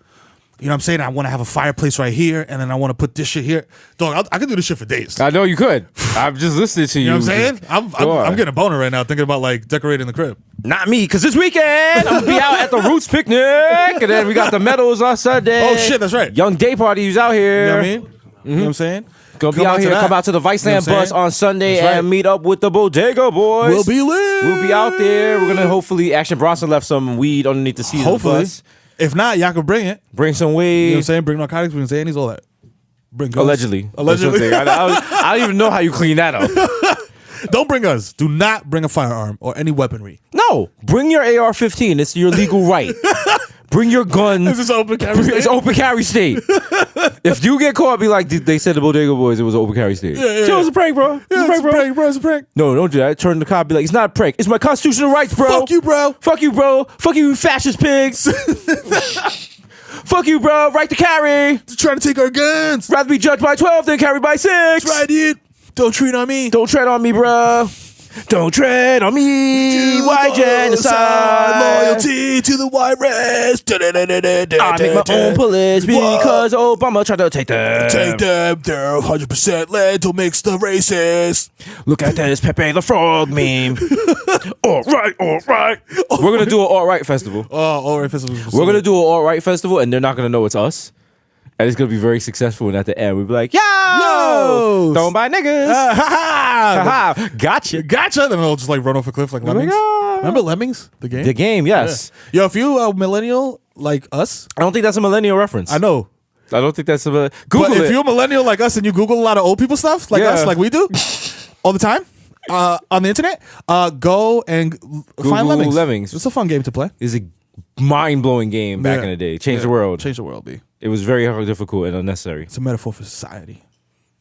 You know what I'm saying? I want to have a fireplace right here, and then I want to put this shit here. Dog, I could do this shit for days. I know you could. I'm just listening to you. You know what I'm saying? I'm getting a boner right now thinking about like decorating the crib. Not me, because this weekend I'm gonna be out at the Roots picnic, and then we got the Meadows on Sunday. Oh shit, that's right. Young day parties out here. You know what I mean? You know what I'm saying? Gonna be out here. Come out to the Viceland bus on Sunday and meet up with the Bodega Boys. We'll be lit. We'll be out there. We're gonna hopefully. Action Bronson left some weed underneath the seat of the bus. If not, y'all can bring it. Bring some weed. You know what I'm saying? Bring narcotics, bring Xannies, all that. Bring guns. Allegedly. Allegedly. I don't even know how you clean that up. Don't bring guns. Do not bring a firearm or any weaponry. No. Bring your AR-15. It's your legal right. Bring your gun. Is this open carry state? It's open carry state. If you get caught, be like, they said the Bodega Boys, it was an open carry state. Yeah. It was a prank, bro. Yeah, it's a prank, bro. It's a prank. No, don't do that. Turn the cop, be like, it's not a prank. It's my constitutional rights, bro. Fuck you, bro. Fuck you, bro. Fuck you, fascist pigs. Fuck you, bro. Right to carry. They're trying to take our guns. Rather be judged by 12 than carried by 6. That's right, dude. Don't treat on me. Don't tread on me, bro. Don't tread on me. White genocide. Loyalty to the white race. I make my own police because Obama tried to take them. Take them. They're 100% lentil mix the races. Look at this Pepe the Frog meme. All right. We're going to do an All Right festival. Oh, all right. Festival. We're going to do an All Right festival, and they're not going to know it's us. And it's going to be very successful. And at the end, we'll be like, yo, don't buy niggas. Ha-ha. Gotcha. Then they'll just like run off a cliff like Lemmings. Remember Lemmings? The game? The game, yes. Yeah. Yo, if you a millennial like us. I don't think that's a millennial reference. I know. I don't think that's a Google but it. if you're a millennial like us and you Google a lot of old people stuff like us, like we do, all the time, on the internet, go and find Lemmings. It's a fun game to play. It's a mind-blowing game back in the day. Changed the world. Changed the world, B. It was very difficult and unnecessary. It's a metaphor for society.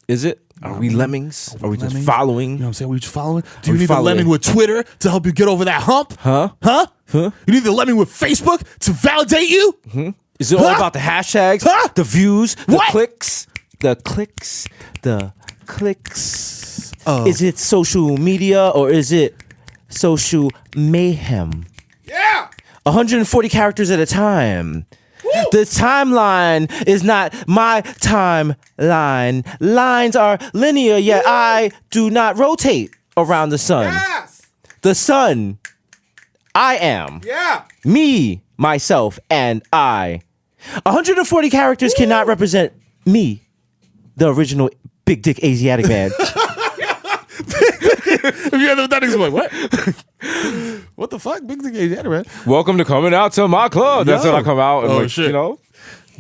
Is it? Are we lemmings? Are we just following? You know what I'm saying? We just following? Do you need the lemming with Twitter to help you get over that hump? Huh? You need the lemming with Facebook to validate you? Mm-hmm. Is it all about the hashtags, the views, the clicks? Oh. Is it social media or is it social mayhem? Yeah! 140 characters at a time. Woo! The timeline is not my timeline. Lines are linear, yet I do not rotate around the sun. Yes! The sun, I am. Yeah! Me, myself, and I. 140 characters cannot represent me, the original big dick Asiatic man. If you ever that explain what? What the fuck? Big dick Asiatic man. Welcome to coming out to my club. That's when I come out and shit. You know.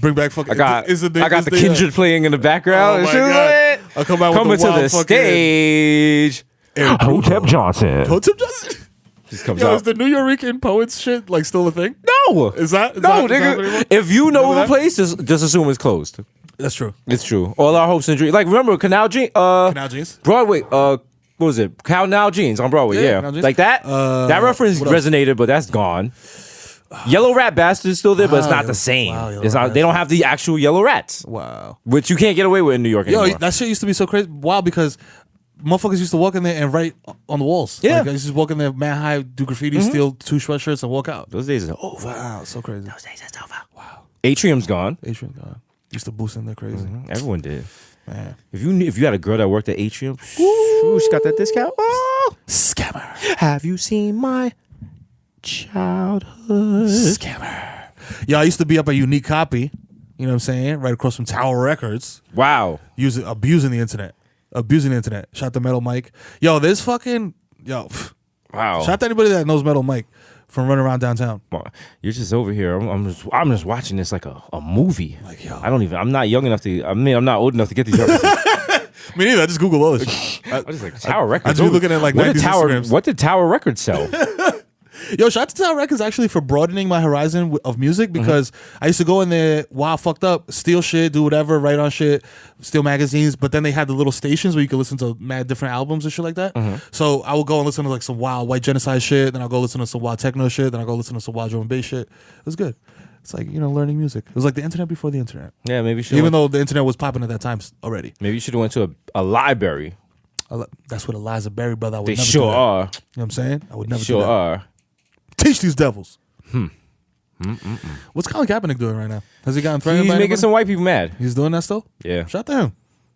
Bring back fucking. I got the Kindred playing in the background. Oh my God. I come out coming with the to wild the stage. Hotep Johnson. Hotep Johnson. Just comes Yo, out. is the New Yorican poets shit like still a thing? No. Is that no, that nigga? If you know the place, just assume it's closed. That's true. It's true. All our hopes and dreams. Like remember Canal Jeans? Canal Jeans. Broadway. What was it? Canal Jeans on Broadway. Yeah. Like that. That reference resonated, but that's gone. Yellow Rat Bastard's still there, but it's not the same. It's not. They don't have the actual yellow rats. Wow. Which you can't get away with in New York anymore. Yo, that shit used to be so crazy. Wow, because motherfuckers used to walk in there and write on the walls. Yeah. Like, I used to walk in there, man high, do graffiti, steal 2 sweatshirts, and walk out. Those days are over. Wow, so crazy. Those days are over. Wow. Atrium's gone. Atrium gone. Used to boost in there crazy. Everyone did. Man. If you had a girl that worked at Atrium, she got that discount. Oh. Scammer. Have you seen my childhood? Scammer. Yo, I used to be up at Unique Copy, you know what I'm saying? Right across from Tower Records. Wow. Abusing the internet. Shout out to Metal Mike. Yo, this fucking Wow. Shout out to anybody that knows Metal Mike from running around downtown. You're just over here. I'm just watching this like a movie. Like, yo. I'm not young enough to. I mean, I'm not old enough to get these references. Me neither. I just Google all this shit. I just like Tower Records. I just be looking at like 90s Instagrams. What did Tower Records sell? Yo, shout out to Tower Records actually for broadening my horizon of music because I used to go in there, fucked up, steal shit, do whatever, write on shit, steal magazines. But then they had the little stations where you could listen to mad different albums and shit like that. So I would go and listen to like some wild white genocide shit. Then I'll go listen to some wild techno shit. Then I'll go listen to some wild drum and bass shit. It was good. It's like, learning music. It was like the internet before the internet. Yeah, maybe you should. Even though the internet was popping at that time already. Maybe you should have went to a library. That's what Eliza Berry, brother. I would They never sure do that. are. You know what I'm saying? I would never do Sure that. are. Teach these devils. What's Colin Kaepernick doing right now? Has he gotten threatened? He's by making anybody? some white people mad. He's doing that still. Yeah. Shout out to him.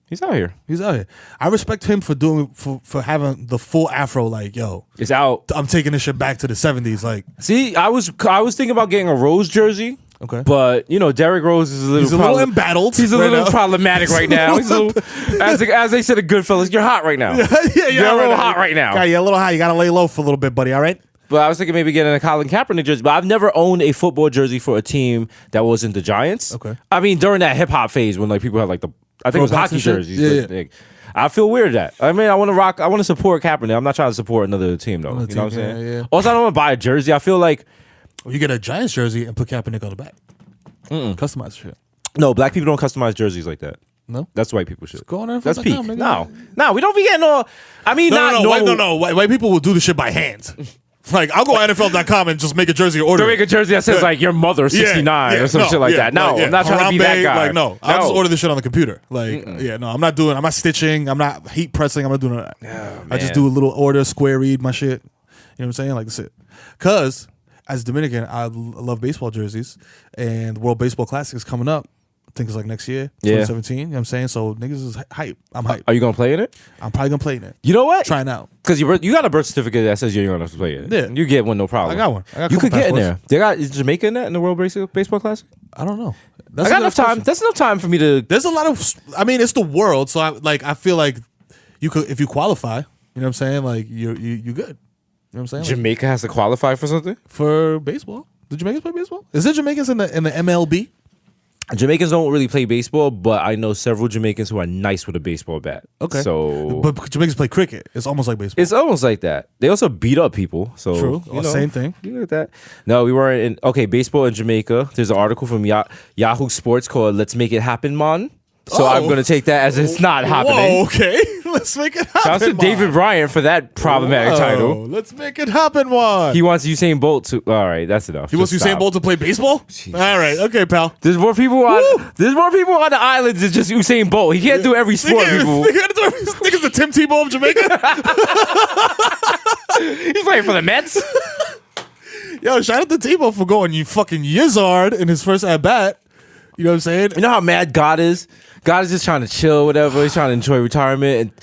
He's out here. He's out here. I respect him for doing for having the full afro. Like, yo, It's out. I'm taking this shit back to the 70s. Like, See, I was thinking about getting a Rose jersey. okay, But Derrick Rose is a little embattled. He's a right little now. problematic right now. He's a little, as they said, a Goodfellas, you're hot right now. You're a little hot right now. Yeah, you're a little hot. You gotta lay low for a little bit, buddy. All right. But I was thinking maybe getting a Colin Kaepernick jersey. But I've never owned a football jersey for a team that wasn't the Giants. Okay. I mean, during that hip hop phase when like people had like I think it was Throwbacks hockey and shit? jerseys. Yeah, but, yeah. like, I feel weird at that. I mean, I want to support Kaepernick. I'm not trying to support another team though. You know what I'm saying? Yeah. Also, I don't want to buy a jersey. I feel like You get a Giants jersey and put Kaepernick on the back. Customize shit. no, black people don't customize jerseys like that. No. That's white people shit. Go on there. That's peak. nigga. No, we don't be getting all. I mean, No. White people will do the shit by hand. Like, I'll go to NFL.com and just make a jersey order. To make a jersey that says like your mother 69 or some shit like that. No, I'm not trying to be that guy. Like, no, I'll just order this shit on the computer. Like, I'm not stitching. I'm not heat pressing. I'm not doing that. I just do a little order, square read my shit. You know what I'm saying? Like, that's it. Because as Dominican, I love baseball jerseys, and the World Baseball Classic is coming up. I think it's like next year, 2017. You know what I'm saying? So niggas is hype. I'm hype. Are you gonna play in it? I'm probably gonna play in it. You know what? Trying out. Because you got a birth certificate that says you're gonna play it. Yeah. You get one, no problem. I got one. I got a you could couple get in passports. there. Is Jamaica in that in the World Baseball Classic? I don't know. I got enough time. That's enough time for me to. There's a lot of. I mean, it's the world, so I feel like you could, if you qualify. You know what I'm saying? Like you good. You know what I'm saying? Like, Jamaica has to qualify for something. for baseball. Did Jamaicans play baseball? Is there Jamaicans in the MLB? Jamaicans don't really play baseball, but I know several Jamaicans who are nice with a baseball bat. Okay. So, But Jamaicans play cricket. It's almost like baseball. it's almost like that. They also beat up people. So True. you know, Same thing. You get that? No, we weren't in. Okay, baseball in Jamaica. There's an article from Yahoo Sports called "Let's Make It Happen, Mon." So I'm going to take that as it's not happening. Whoa, okay. Let's make it happen. Shout out to Mon. David Bryant for that problematic Whoa, title. Let's make it happen, Mon. He wants Usain Bolt to. All right, that's enough. He wants Just Usain stop. Bolt to play baseball? All right. Okay, pal. There's more people on. There's more people on the islands than just Usain Bolt. He can't do every sport. People. Niggas the Tim Tebow of Jamaica. He's playing for the Mets. Yo, shout out to Tebow for going you fucking Yizzard in his first at bat. You know what I'm saying? You know how mad God is? God is just trying to chill, whatever. He's trying to enjoy retirement. And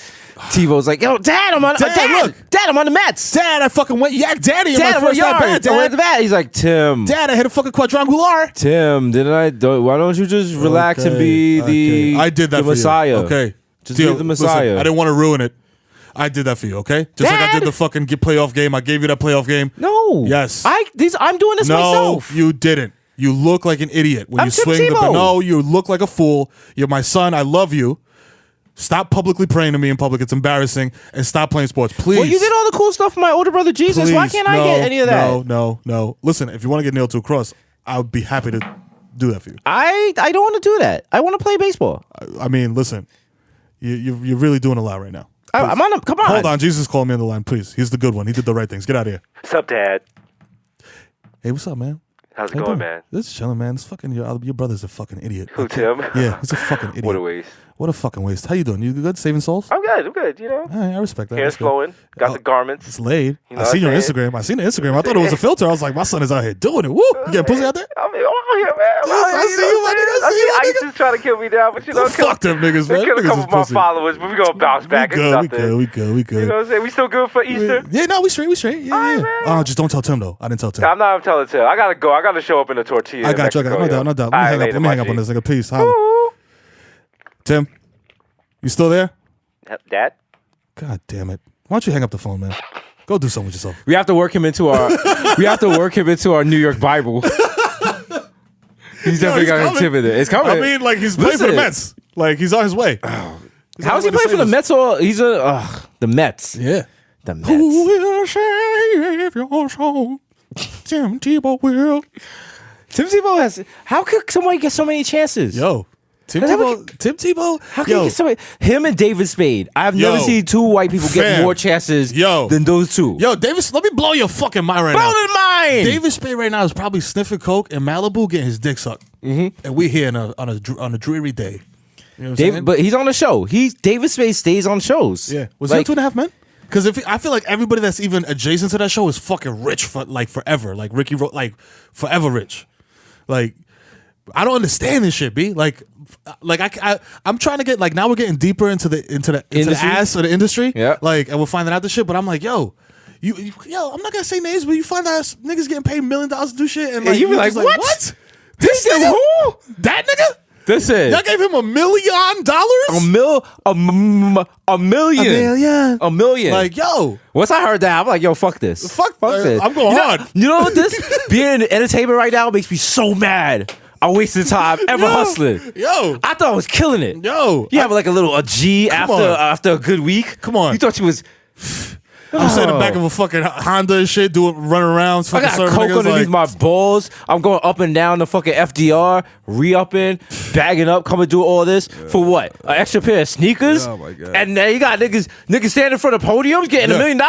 Tebow's like, yo, Dad, I'm on Dad, I'm on the Mets. Dad, I fucking went yak daddy in Dad, my I'm on first at bat. yard. I'm at the bat. He's like, Tim. Dad, I hit a fucking quadrangular. Tim, why don't you just relax and be the I did that the for Messiah? You. Okay. Just be the Messiah. Listen, I didn't want to ruin it. I did that for you, okay? Just like I Dad! did the fucking playoff game. I gave you that playoff game. No. Yes. I'm doing this No, myself. you didn't. You look like an idiot when I'm you Tim swing the Tebow. no, you look like a fool. You're my son. I love you. Stop publicly praying to me in public. It's embarrassing. And stop playing sports. Please. Well, you did all the cool stuff for my older brother Jesus. Why Please. can't I get any of that? No. Listen, if you want to get nailed to a cross, I would be happy to do that for you. I don't want to do that. I want to play baseball. I mean, listen, you're really doing a lot right now. I'm on. Come on. Hold on, Jesus called me on the line, please. He's the good one. He did the right things. Get out of here. What's up, Dad? Hey, what's up, man? How's it How you going, doing? man? This is chilling, man. This fucking your brother's a fucking idiot. Who, Tim? Yeah, he's a fucking idiot. What a waste. What a fucking waste. How you doing? You good? Saving souls? I'm good, you know. All right, I respect that. Hair's That's good. flowing. Got Oh, the garments. It's laid. You know I what seen your I'm Instagram. I seen the Instagram. I thought it was a filter. I was like, my son is out here doing it. Woo! You getting pussy out there? I mean, I'm out here, man. I'm out I here, see you, my nigga. I see you, my I nigga. used to try to kill me down, but you know, Fuck them niggas, they man. killed a Niggas couple is of my pussy. followers, but we gonna bounce back. We It's good. nothing. We good. You know what I'm saying? We still good for Easter? Yeah, no, we straight. Yeah, All right, yeah. man. Oh, just don't tell Tim though. I didn't tell Tim. I'm not telling Tim. I gotta go. I gotta show up in a tortilla. I got you. Mexico, yo. No doubt. All Let right, me later, hang up on my this. G. Like a piece. Holla. Woo. Tim, you still there? Dad? God damn it. Why don't you hang up the phone, man? Go do something with yourself. We have to work him into our. we have to work him into our New York Bible. He's definitely got coming. intimidated. It's coming. I mean, like he's playing for the Listen. Mets. Like he's on his way. How is he playing for the Mets? Or he's the Mets. Yeah. The Mets. Who will save your soul? Tim Tebow will. Tim Tebow has. How could somebody get so many chances? Yo. Tim How Tebow. How can you get so many? Him and David Spade. I have never seen two white people get Fam. more chances Yo. than those two. Yo, Davis, let me blow your fucking mind right Blow now. the mind. David Spade right now is probably sniffing coke in Malibu, getting his dick sucked, and we here on a dreary day. You know what I'm saying? But he's on the show. David Spade stays on shows. Yeah, was like, it 2.5 Men? Because I feel like everybody that's even adjacent to that show is fucking rich for like forever. Like Ricky, like forever rich. Like, I don't understand this shit, B. Like I'm trying to get like now we're getting deeper into the ass of the industry. Yeah. Like, and we're finding out this shit. But I'm like, yo, I'm not gonna say names, but you find out niggas getting paid $1 million to do shit, and like you be you're like, just what? This nigga who? That nigga? This is Y'all gave him $1 million? a million. A million. Like, yo. Once I heard that, I'm like, yo, fuck this. Fuck this. I'm going hard. You know what this? Being in entertainment right now makes me so mad. I wasted time ever hustling. Yo. I thought I was killing it. Yo. You have like a G after a good week. Come on. You thought you was... I'm sitting in the back of a fucking Honda and shit, running around. I got coke underneath my balls. I'm going up and down the fucking FDR, re-upping, bagging up, coming do all this for what? An extra pair of sneakers? Oh my God. And then you got niggas standing in front of podiums getting $1 million?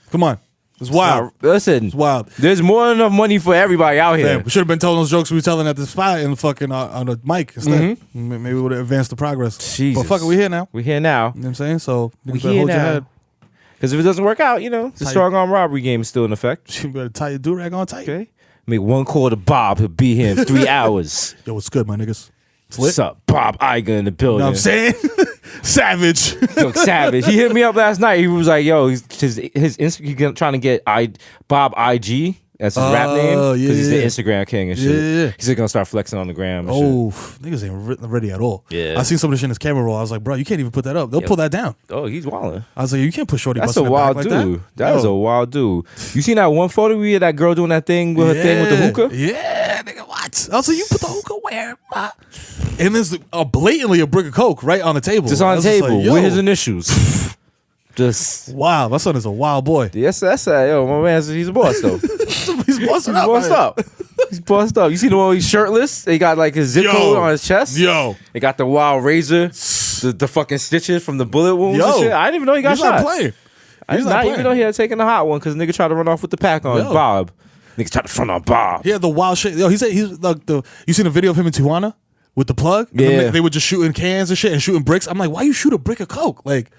Come on. It's wild. Listen, It's wild. There's more than enough money for everybody out here. Damn, we should have been telling those jokes we were telling at the spot and fucking on the mic instead. Maybe we would have advanced the progress. Jesus. But fuck it, we here now. We here now. You know what I'm saying? So We you better here hold your now. head. Because if it doesn't work out, the strong arm robbery game is still in effect. You better tie your do-rag on tight. Okay. Make one call to Bob. He'll be here in 3 hours. Yo, what's good, my niggas? It's lit. What's up? Bob Iger in the building. You know what I'm saying? Savage. Yo, savage. He hit me up last night. He was like, yo, he's trying to get Bob IG. That's his rap name. Because he's the Instagram king and shit. Yeah. He's going to start flexing on the gram and shit. Oh, niggas ain't ready at all. Yeah. I seen some of the shit in his camera roll. I was like, bro, you can't even put that up. They'll pull that down. Oh, he's wilding. I was like, you can't put Shorty That's a busting it wild back dude. like That is a wild dude. You seen that one photo we had that girl doing that thing with her thing with the hookah? Yeah, nigga, what? I was like, you put the hookah where? And there's blatantly a brick of coke right on the table. Just on the table like, with his initials. Just wow, my son is a wild boy. yes, that's yo, my man. He's a boss though. He's busting He's up. bossed up. He's bossed up. You see the one where he's shirtless? He got like his zip code on his chest. Yo. He got the wild razor, the fucking stitches from the bullet wounds and Yo. shit. I didn't even know he got He's shot. not playing. I did not even know he had taken the hot one because nigga tried to run off with the pack on Yo. Bob. Nigga tried to front on Bob. He had the wild shit. Yo, he's like you seen the video of him in Tijuana with the plug? And Yeah. they were just shooting cans and shit and shooting bricks. I'm like, why you shoot a brick of coke? Like,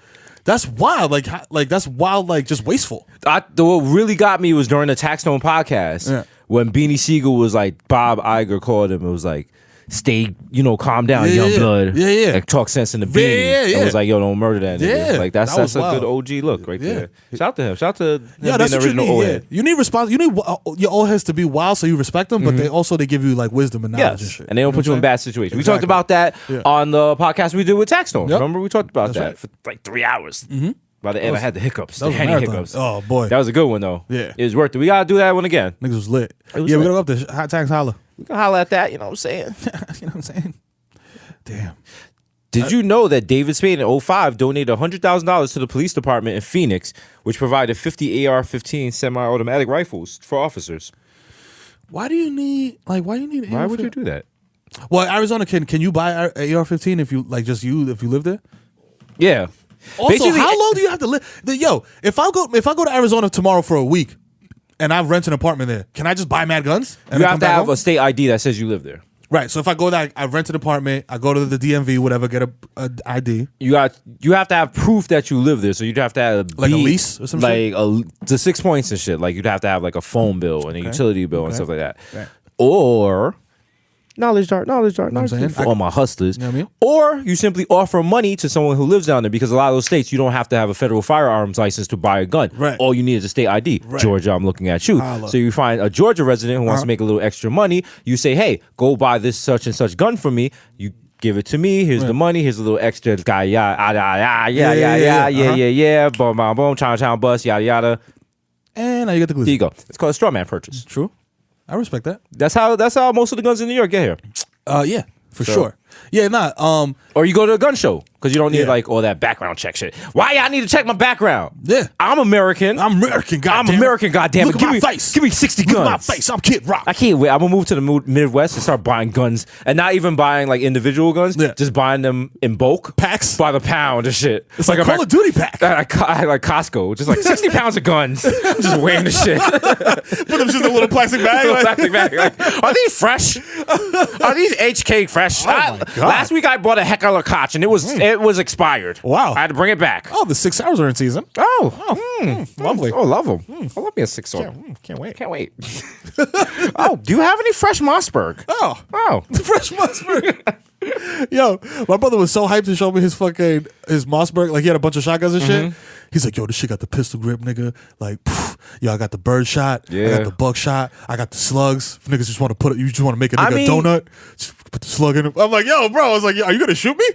that's wild. Like that's wild. Like just wasteful. What really got me was during the Taxstone podcast when Beanie Siegel was like, Bob Iger called him. It was like, stay, calm down, young blood. Yeah. Like talk sense in the beanie. Yeah. It was like, yo, don't murder that nigga. Yeah. Like that's That was a wild. good OG look right there. Shout out to him. Shout out to him Yeah, being that's the what you original need. old Yeah. head. You need response. You need your old heads to be wild, so you respect them. But they also give you like wisdom and knowledge and Yes, shit. and they don't put you in bad situations. We talked Exactly. about that on the podcast we did with Taxstone. Yep. Remember we talked about That's that right. for like 3 hours. By the end, I had the hiccups, the was a Henny marathon. hiccups. Oh, boy. that was a good one though. Yeah. It was worth it. We gotta do that one again. Niggas was lit. was Yeah, we lit. gotta go up there. Hot tax holla. We can holler at that. You know what I'm saying? You know what I'm saying? Damn. Did you know that David Spade in 2005 donated $100,000 to the police department in Phoenix, which provided 50 AR-15 semi-automatic rifles for officers? Why do you need Why would you do that? Well, Arizona can you buy AR-15 if you if you live there? Yeah. Also, Basically- how long do you have to live? Yo, if I go to Arizona tomorrow for a week and I rent an apartment there, can I just buy mad guns? And You then have come to back have home? a state ID that says you live there. Right. So if I go there, I rent an apartment, I go to the DMV, whatever, get a ID. You have to have proof that you live there. So you'd have to have Like a lease or some shit? the 6 points and shit. Like you'd have to have like a phone bill and a utility bill and stuff like that. Right. Or knowledge dart saying? for all my hustlers. You know what I mean? Or you simply offer money to someone who lives down there because a lot of those states you don't have to have a federal firearms license to buy a gun. Right. All you need is a state ID. Right. Georgia, I'm looking at you. Holla. So you find a Georgia resident who wants to make a little extra money. You say, hey, go buy this such and such gun for me. You give it to me. Here's the money. Here's a little extra guy. Yeah. Boom, boom, boom. Chow, bus. Yada, yada. And now you get the glue. There you go. It's called a straw man purchase. True. I respect that. That's how most of the guns in New York get here. Yeah, for sure. Yeah, Or you go to a gun show because you don't need Yeah. like all that background check shit. Why y'all need to check my background? Yeah. I'm American. I'm American, goddamn. I'm American, goddamn Look it. at my face. Give me 60 Look guns. at my face. I'm Kid Rock. I can't wait. I'm gonna move to the Midwest and start buying guns, and not even buying like individual guns. Yeah. Just buying them in bulk, Packs? by the pound and shit. It's like a Call of Duty pack. I like Costco, just like 60 pounds of guns, just weighing the shit. Put them just in a little plastic bag. Little like- plastic bag. Like, are these fresh? Are these HK fresh? my God. Last week I bought a heck of a Koch and it was expired. Wow. I had to bring it back. Oh, the 6 hours are in season. Lovely. Oh, love them. I love me a 6 hour. Can't wait. Can't wait. Oh, do you have any fresh Mossberg? Oh, Oh. fresh Mossberg. Yo, my brother was so hyped to show me his Mossberg. Like he had a bunch of shotguns and shit. He's like, yo, this shit got the pistol grip, nigga. Like, yo, I got the bird shot. I Yeah. got the buckshot. I got the slugs. If niggas just want to you just want to make a nigga a donut. Just put the slug in it. I'm like, yo, bro. I was like, yo, are you gonna shoot me?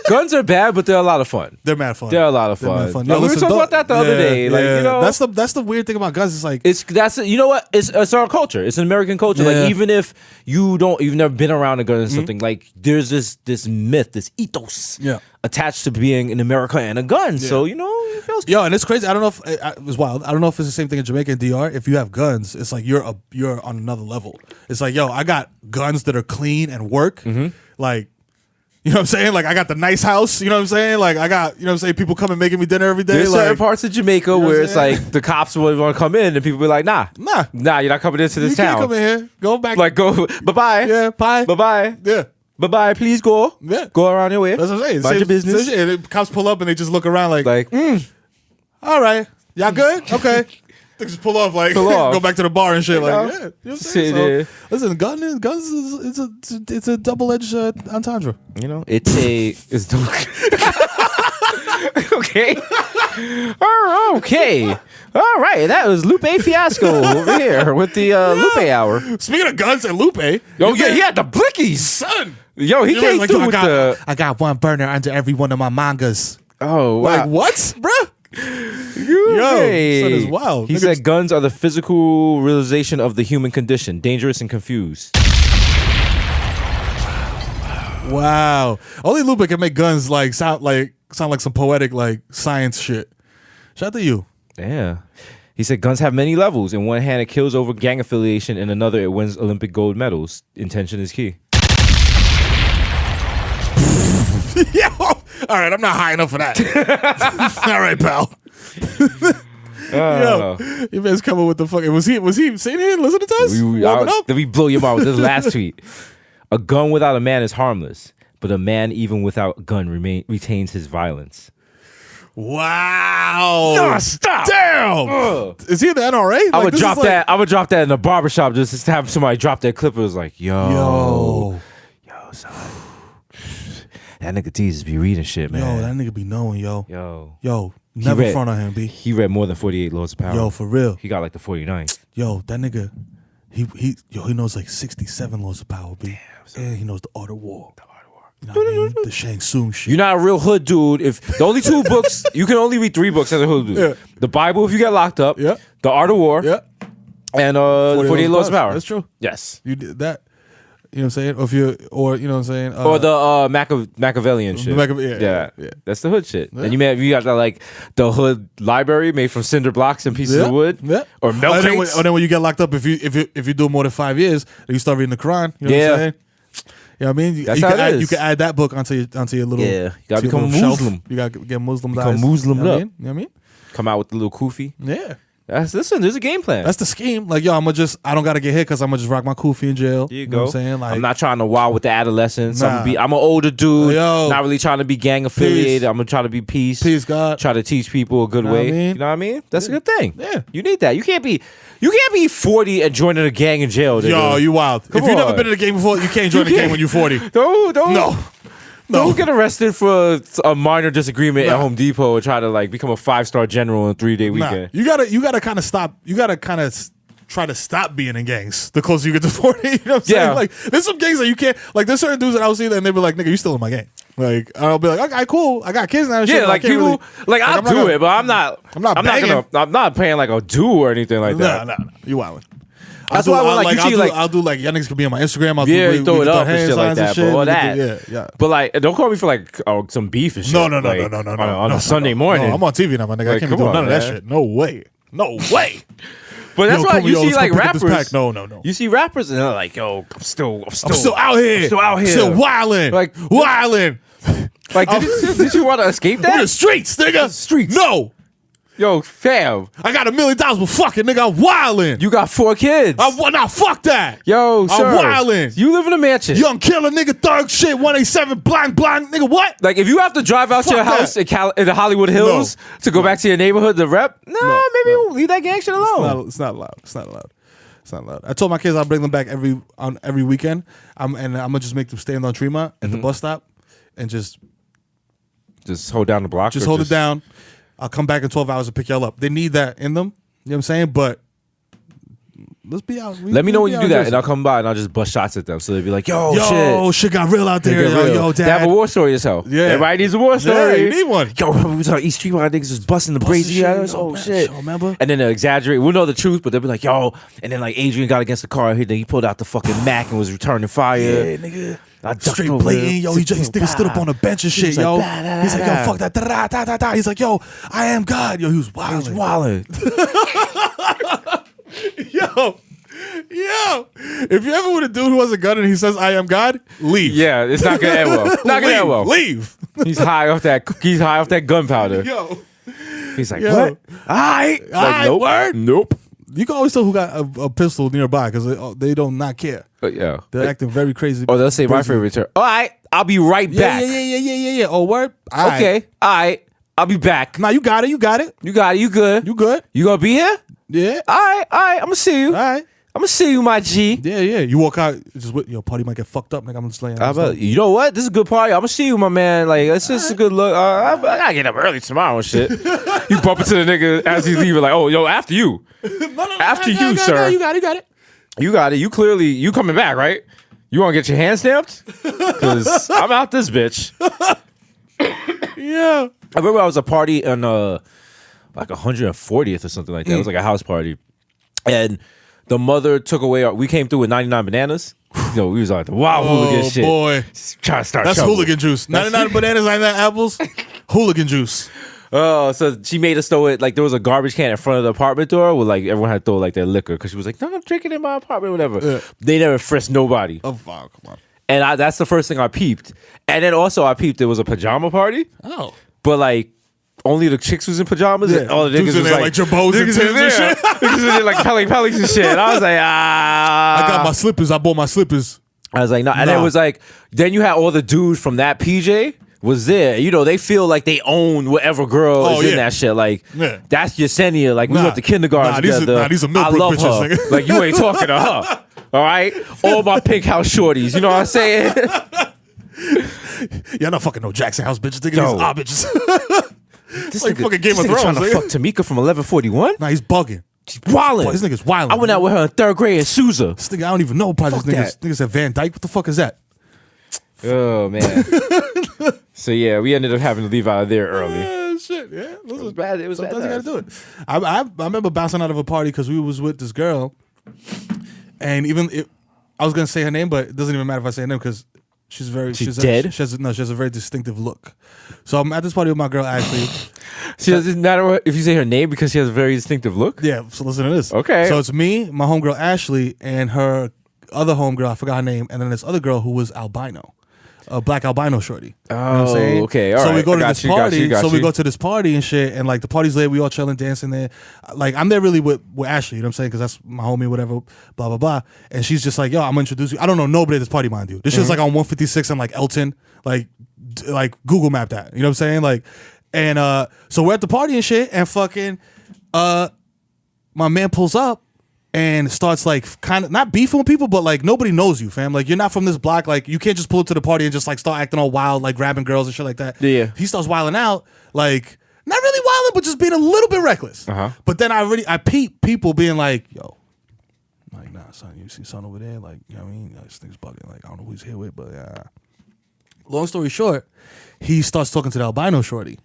Guns are bad, but they're a lot of fun. They're mad fun. They're a lot of They're mad fun. Yo, Like, we were talking about that the other day. Like, you know, that's the weird thing about guns. It's like you know what? It's our culture. It's an American culture. Yeah. Like even if you've never been around a gun or something, like there's this myth, this ethos attached to being in America and a gun. So you know, it feels Yo, and it's crazy. I don't know if it was wild. I don't know if it's the same thing in Jamaica and DR. If you have guns, it's like you're on another level. It's like, yo, I got guns that are clean and work. Like, you know what I'm saying? Like, I got the nice house. You know what I'm saying? Like, I got, you know what I'm saying? People come and making me dinner every day. There's like, certain parts of Jamaica what where I'm it's saying? like the cops will want to come in and people be like, nah, you're not coming into this you town. can't come in here. Go back. Like go, bye bye. Yeah, bye. Bye bye. Yeah. Bye bye. Please go. Yeah. Go around your way. That's what I'm saying. Mind your business. Same shit. And cops pull up and they just look around like, Like, all right, y'all good? Okay. They just pull off, like, Pull off. go back to the bar and shit. Like, know? yeah. You know what I'm Sit saying? there. So, listen, guns it's a double-edged entendre. you know, it's okay. Okay. All right. That was Lupe Fiasco over here with the Lupe Hour. Speaking of guns and Lupe. Oh, yeah, he had the blickies. Son. Yo, he You know, came like, through yo, with the... I got one burner under every one of my mangas. Oh, wow. Like, what, bruh? Yo, son is wild. He Niggas- said guns are the physical realization of the human condition, dangerous and confused. Wow. Only Lupe can make guns like sound like some poetic like science shit. Shout out to you. Yeah. He said guns have many levels. In one hand, it kills over gang affiliation. In another, it wins Olympic gold medals. Intention is key. Yo, all right, I'm not high enough for that. All right, pal. Yo, you man's coming with the fucking. Was he sitting here listening to us? Warming up? Let me blow your mind with this last tweet. A gun without a man is harmless, but a man even without a gun retains his violence. Wow. No, stop. Damn. Is he in the NRA? I would drop that. I would drop that in the barbershop just to have somebody drop that clip. It was like, yo, son. That nigga Jesus be reading shit, man. Yo, that nigga be knowing, yo. Yo. Never front on him, B. He read more than 48 Laws of Power. Yo, for real. He got like the 49th. Yo, that nigga, he knows like 67 laws of power, B. Damn, and he knows the Art of War. You know what I mean? The Shang Tsung shit. You're not a real hood dude. If the only two books, you can only read 3 books as a hood dude. Yeah. The Bible if you get locked up. Yeah. The Art of War. Yeah. And 48 Laws of Power. That's true. Yes. You did that. You know what I'm saying? Or if you, or you know what I'm saying? Or the Machiavellian shit. Yeah. That's the hood shit. And you got that like the hood library made from cinder blocks and pieces of wood. Yeah. Or milk crates. Or then when you get locked up, if you do more than 5 years, then you start reading the Quran. You know what I'm saying? You know what I mean? That's how it is. You can add that book onto your little. Yeah. You gotta to your become a little shelf. Muslim. You gotta get Muslim. Become eyes. Muslimed You know what I up. mean? You know what I mean? Come out with the little kufi. Yeah. Listen, there's a game plan. That's the scheme. Like, yo, I don't gotta get hit because I'm gonna just rock my kufi in jail. There you know go. what I'm saying? Like, I'm not trying to wow with the adolescents. Nah. I'm an older dude. Yo. Not really trying to be gang affiliated. I'm gonna try to be peace. Peace, God. Try to teach people a good Know what way. I mean? You know what I mean? That's a good thing. Yeah. You need that. You can't be 40 and joining a gang in jail. Nigga. Yo, you wild. Come if you've never on. been in a game before, you can't join a game when you're 40. Don't get arrested for a minor disagreement at Home Depot and try to like become a 5-star general in a 3-day weekend. You gotta kind of stop. You gotta kind of try to stop being in gangs the closer you get to 40. You know what I'm saying? Yeah. Like, there's some gangs that you can't. Like, there's certain dudes that I'll see that and they be like, "Nigga, you still in my gang." Like, I'll be like, "Okay, cool. I got kids now." And shit, Yeah, but like I can't people, really- like I'll I'm not do gonna- it, but I'm not. I'm not paying like a due or anything like that. No, you wildin'. That's why when, like, you see, like- I'll do like y'all niggas can be on my Instagram. I'll Yeah, do, you throw we it can up and hand shit like signs that, but all We that. can do- Yeah. But like, don't call me for like some beef and shit. No. On a Sunday morning. No, I'm on TV now, my nigga. I Like, can't be come doing on, none of that man. shit. No way. No way. But that's Yo, why come you yo, see let's like go pick up this rappers. pack. No. You see rappers and they're like, yo, I'm still I'm still out here. Still out here. Still wildin'. Like- wildin'. Like, did you want to escape We're the that? streets, nigga. Streets. No. Yo, fam, I got $1 million, but fucking nigga, I'm wildin'. you got 4 kids. Nah, fuck that. Yo, sir, wildin'. You live in a mansion. Young killer, nigga, thug shit, 187, blind, nigga, what? Like, if you have to drive out to Fuck your house that. in the Hollywood Hills to go back to your neighborhood to rep, maybe no. we'll leave that gang shit alone. It's not allowed. It's not allowed. It's not allowed. I told my kids I'll bring them back every weekend. And I'm gonna just make them stand on Tremont at the bus stop and just hold down the block. Just hold it down. I'll come back in 12 hours and pick y'all up. They need that in them. You know what I'm saying? But let's be out. Let me know when you do that, and I'll come by and I'll just bust shots at them. So they'll be like, shit got real out there. Yo, Dad. They have a war story as hell. Yeah. Everybody needs a war story. Yeah, you need one. Yo, remember we was on East Street, my niggas was busting the braids. Shit. Remember? And then they'll exaggerate. We'll know the truth, but they'll be like, yo. And then like Adrian got against the car. He pulled out the fucking Mac and was returning fire. Yeah, nigga. Straight blatant, yo. He just stood up on a bench and shit, yo. He's like, yo, fuck that. Da, da, da, da. He's like, yo, I am God. Yo, he was wildin'. Yo, if you ever with a dude who has a gun and he says I am God, leave. Yeah, it's not gonna end well. Not gonna end well. Leave. He's high off that gunpowder. Yo. He's like, what? Alright. Like, nope. Word. Nope. You can always tell who got a pistol nearby because they don't not care. Yeah. They're acting very crazy. Oh, they'll say my favorite term. Alright, I'll be right back. Yeah. Oh, word? Okay. Alright. I'll be back. Nah, you got it. You good. You good? You gonna be here? Yeah. Alright. I'm gonna see you. Alright. I'm gonna see you, my G. Yeah. You walk out, just your party might get fucked up. Nigga, I'm just laying. You know what? This is a good party. I'm gonna see you, my man. Like, it's just a good look. I gotta get up early tomorrow and shit. You bump into the nigga as he's leaving, like, oh, yo, after you. After you, sir. You got it. You got it. You clearly, you coming back, right? You wanna get your hand stamped? Because I'm out this bitch. Yeah. I remember I was a party on like 140th or something like that. It was like a house party. And the mother took away we came through with 99 bananas. Yo, we was like the wild hooligan shit. Oh boy. Trying to start That's trouble. hooligan juice. 99 bananas, 99 apples. Hooligan juice. Oh, so she made us throw it, like there was a garbage can in front of the apartment door where like everyone had to throw like their liquor because she was like, no, I'm drinking in my apartment, whatever. Yeah. They never frisked nobody. Oh fuck, come on. And that's the first thing I peeped. And then also I peeped there was a pajama party. Oh. But like only the chicks was in pajamas and all the niggas was like Jabos and Tims and shit. Niggas was in like Pellies and shit. And I was like, I got my slippers. I bought my slippers. I was like, no. And it was like, then you had all the dudes from that PJ was there. You know, they feel like they own whatever girl is in that shit. Like, that's Yesenia. Like, we went to kindergarten together. These are I Millbrook love bitches, her. nigga. Like, you ain't talking to her. All right? All my pink house shorties. You know what I'm saying? Y'all not fucking no Jackson House bitches. These are bitches. This like nigga, fucking Game of Thrones. Trying to fuck Tamika from 1141? Nah, he's bugging. She's wildin'. Boy, this nigga's wildin'. I went out with her in 3rd grade at Sousa. This nigga, I don't even know. Probably this nigga said Van Dyke. What the fuck is that? Oh, man. So, yeah, we ended up having to leave out of there early. Shit, yeah. It was bad. It was bad. Sometimes you gotta do it. I remember bouncing out of a party because we was with this girl. And I was going to say her name, but it doesn't even matter if I say her name because she's dead? She has a very distinctive look. So I'm at this party with my girl, Ashley. She doesn't matter if you say her name because she has a very distinctive look? Yeah, so listen to this. Okay. So it's me, my homegirl Ashley, and her other homegirl, I forgot her name, and then this other girl who was albino. A black albino shorty. You know what I'm saying? Okay, all so right. we go to this party. Got we you. go to this party and shit, and like the party's there, we all chilling, dancing there. Like I'm there really with Ashley, you know what I'm saying? Because that's my homie, whatever, blah blah blah. And she's just like, yo, I'm gonna introduce you. I don't know nobody at this party, mind you. This shit's like on 156 and like Elton, like Google Map that. You know what I'm saying? Like, and so we're at the party and shit, and fucking my man pulls up and starts like kind of not beefing with people, but like nobody knows you, fam. Like you're not from this block. Like you can't just pull up to the party and just like start acting all wild, like grabbing girls and shit like that. Yeah. He starts wilding out, like not really wilding, but just being a little bit reckless. But then I peep people being like, yo, like nah, son, you see son over there, like you know what I mean? This nigga's bugging. Like I don't know who he's here with, but yeah. Long story short, he starts talking to the albino shorty.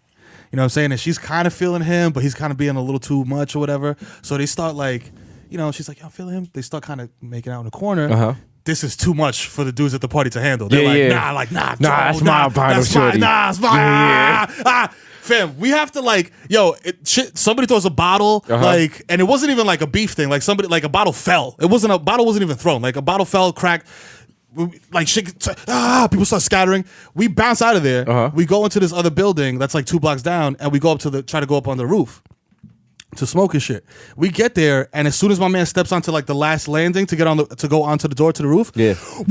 You know what I'm saying? And she's kind of feeling him, but he's kind of being a little too much or whatever. So they start like. You know, she's like, yo, I'm feeling him. They start kind of making out in the corner. This is too much for the dudes at the party to handle. They're nah, that's my albino shorty. It's my, Fam, we have to like, somebody throws a bottle, like, and it wasn't even like a beef thing. Like a bottle fell. A bottle wasn't even thrown. Like a bottle fell, cracked. Like shit, people start scattering. We bounce out of there. We go into this other building that's like 2 blocks down, and we go up try to go up on the roof. To smoke and shit. We get there, and as soon as my man steps onto like the last landing to go onto the door to the roof, yeah. Whoop,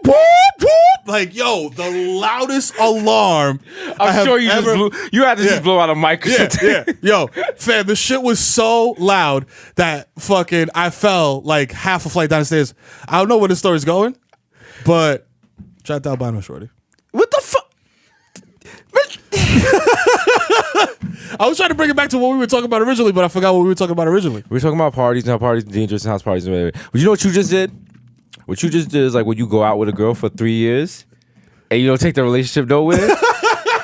whoop, whoop. Like, yo, the loudest alarm. I'm sure you had to Yeah. just blow out a mic. Or Yeah, something. yeah. Yo, fam, the shit was so loud that fucking I fell like half a flight down the stairs. I don't know where the story's going, but shout out Albino Shorty. What the fuck? I was trying to bring it back to what we were talking about originally, but I forgot what we were talking about originally. We were talking about parties and how parties are dangerous and house parties and whatever. But you know what you just did? What you just did is like when you go out with a girl for 3 years and you don't take the relationship nowhere.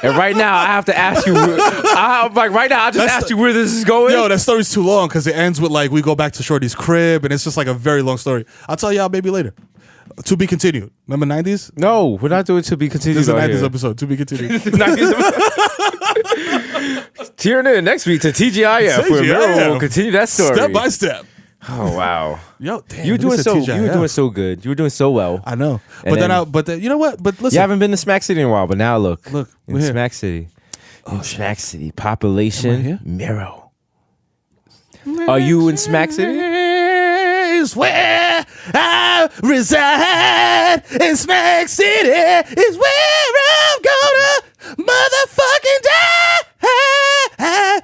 And right now I have to ask you. Right now I just asked you where this is going. Yo, that story's too long because it ends with like we go back to Shorty's crib and it's just like a very long story. I'll tell y'all maybe later. To be continued. Remember 90s? No, we're not doing to be continued. This is a out 90s here. episode. To be continued. Tune in next week to TGIF where Mero will continue that story. Step by step. Oh wow. Yo, damn. You were doing so good. good. You were doing so well. I know. And But then you know what? But listen. You haven't been to Smack City in a while, but now look. Look, in we're here. Smack City. In Smack City. Population here? Mero. Are you in Smack City? Is where I reside. In Smack City is where I'm gonna motherfucking die.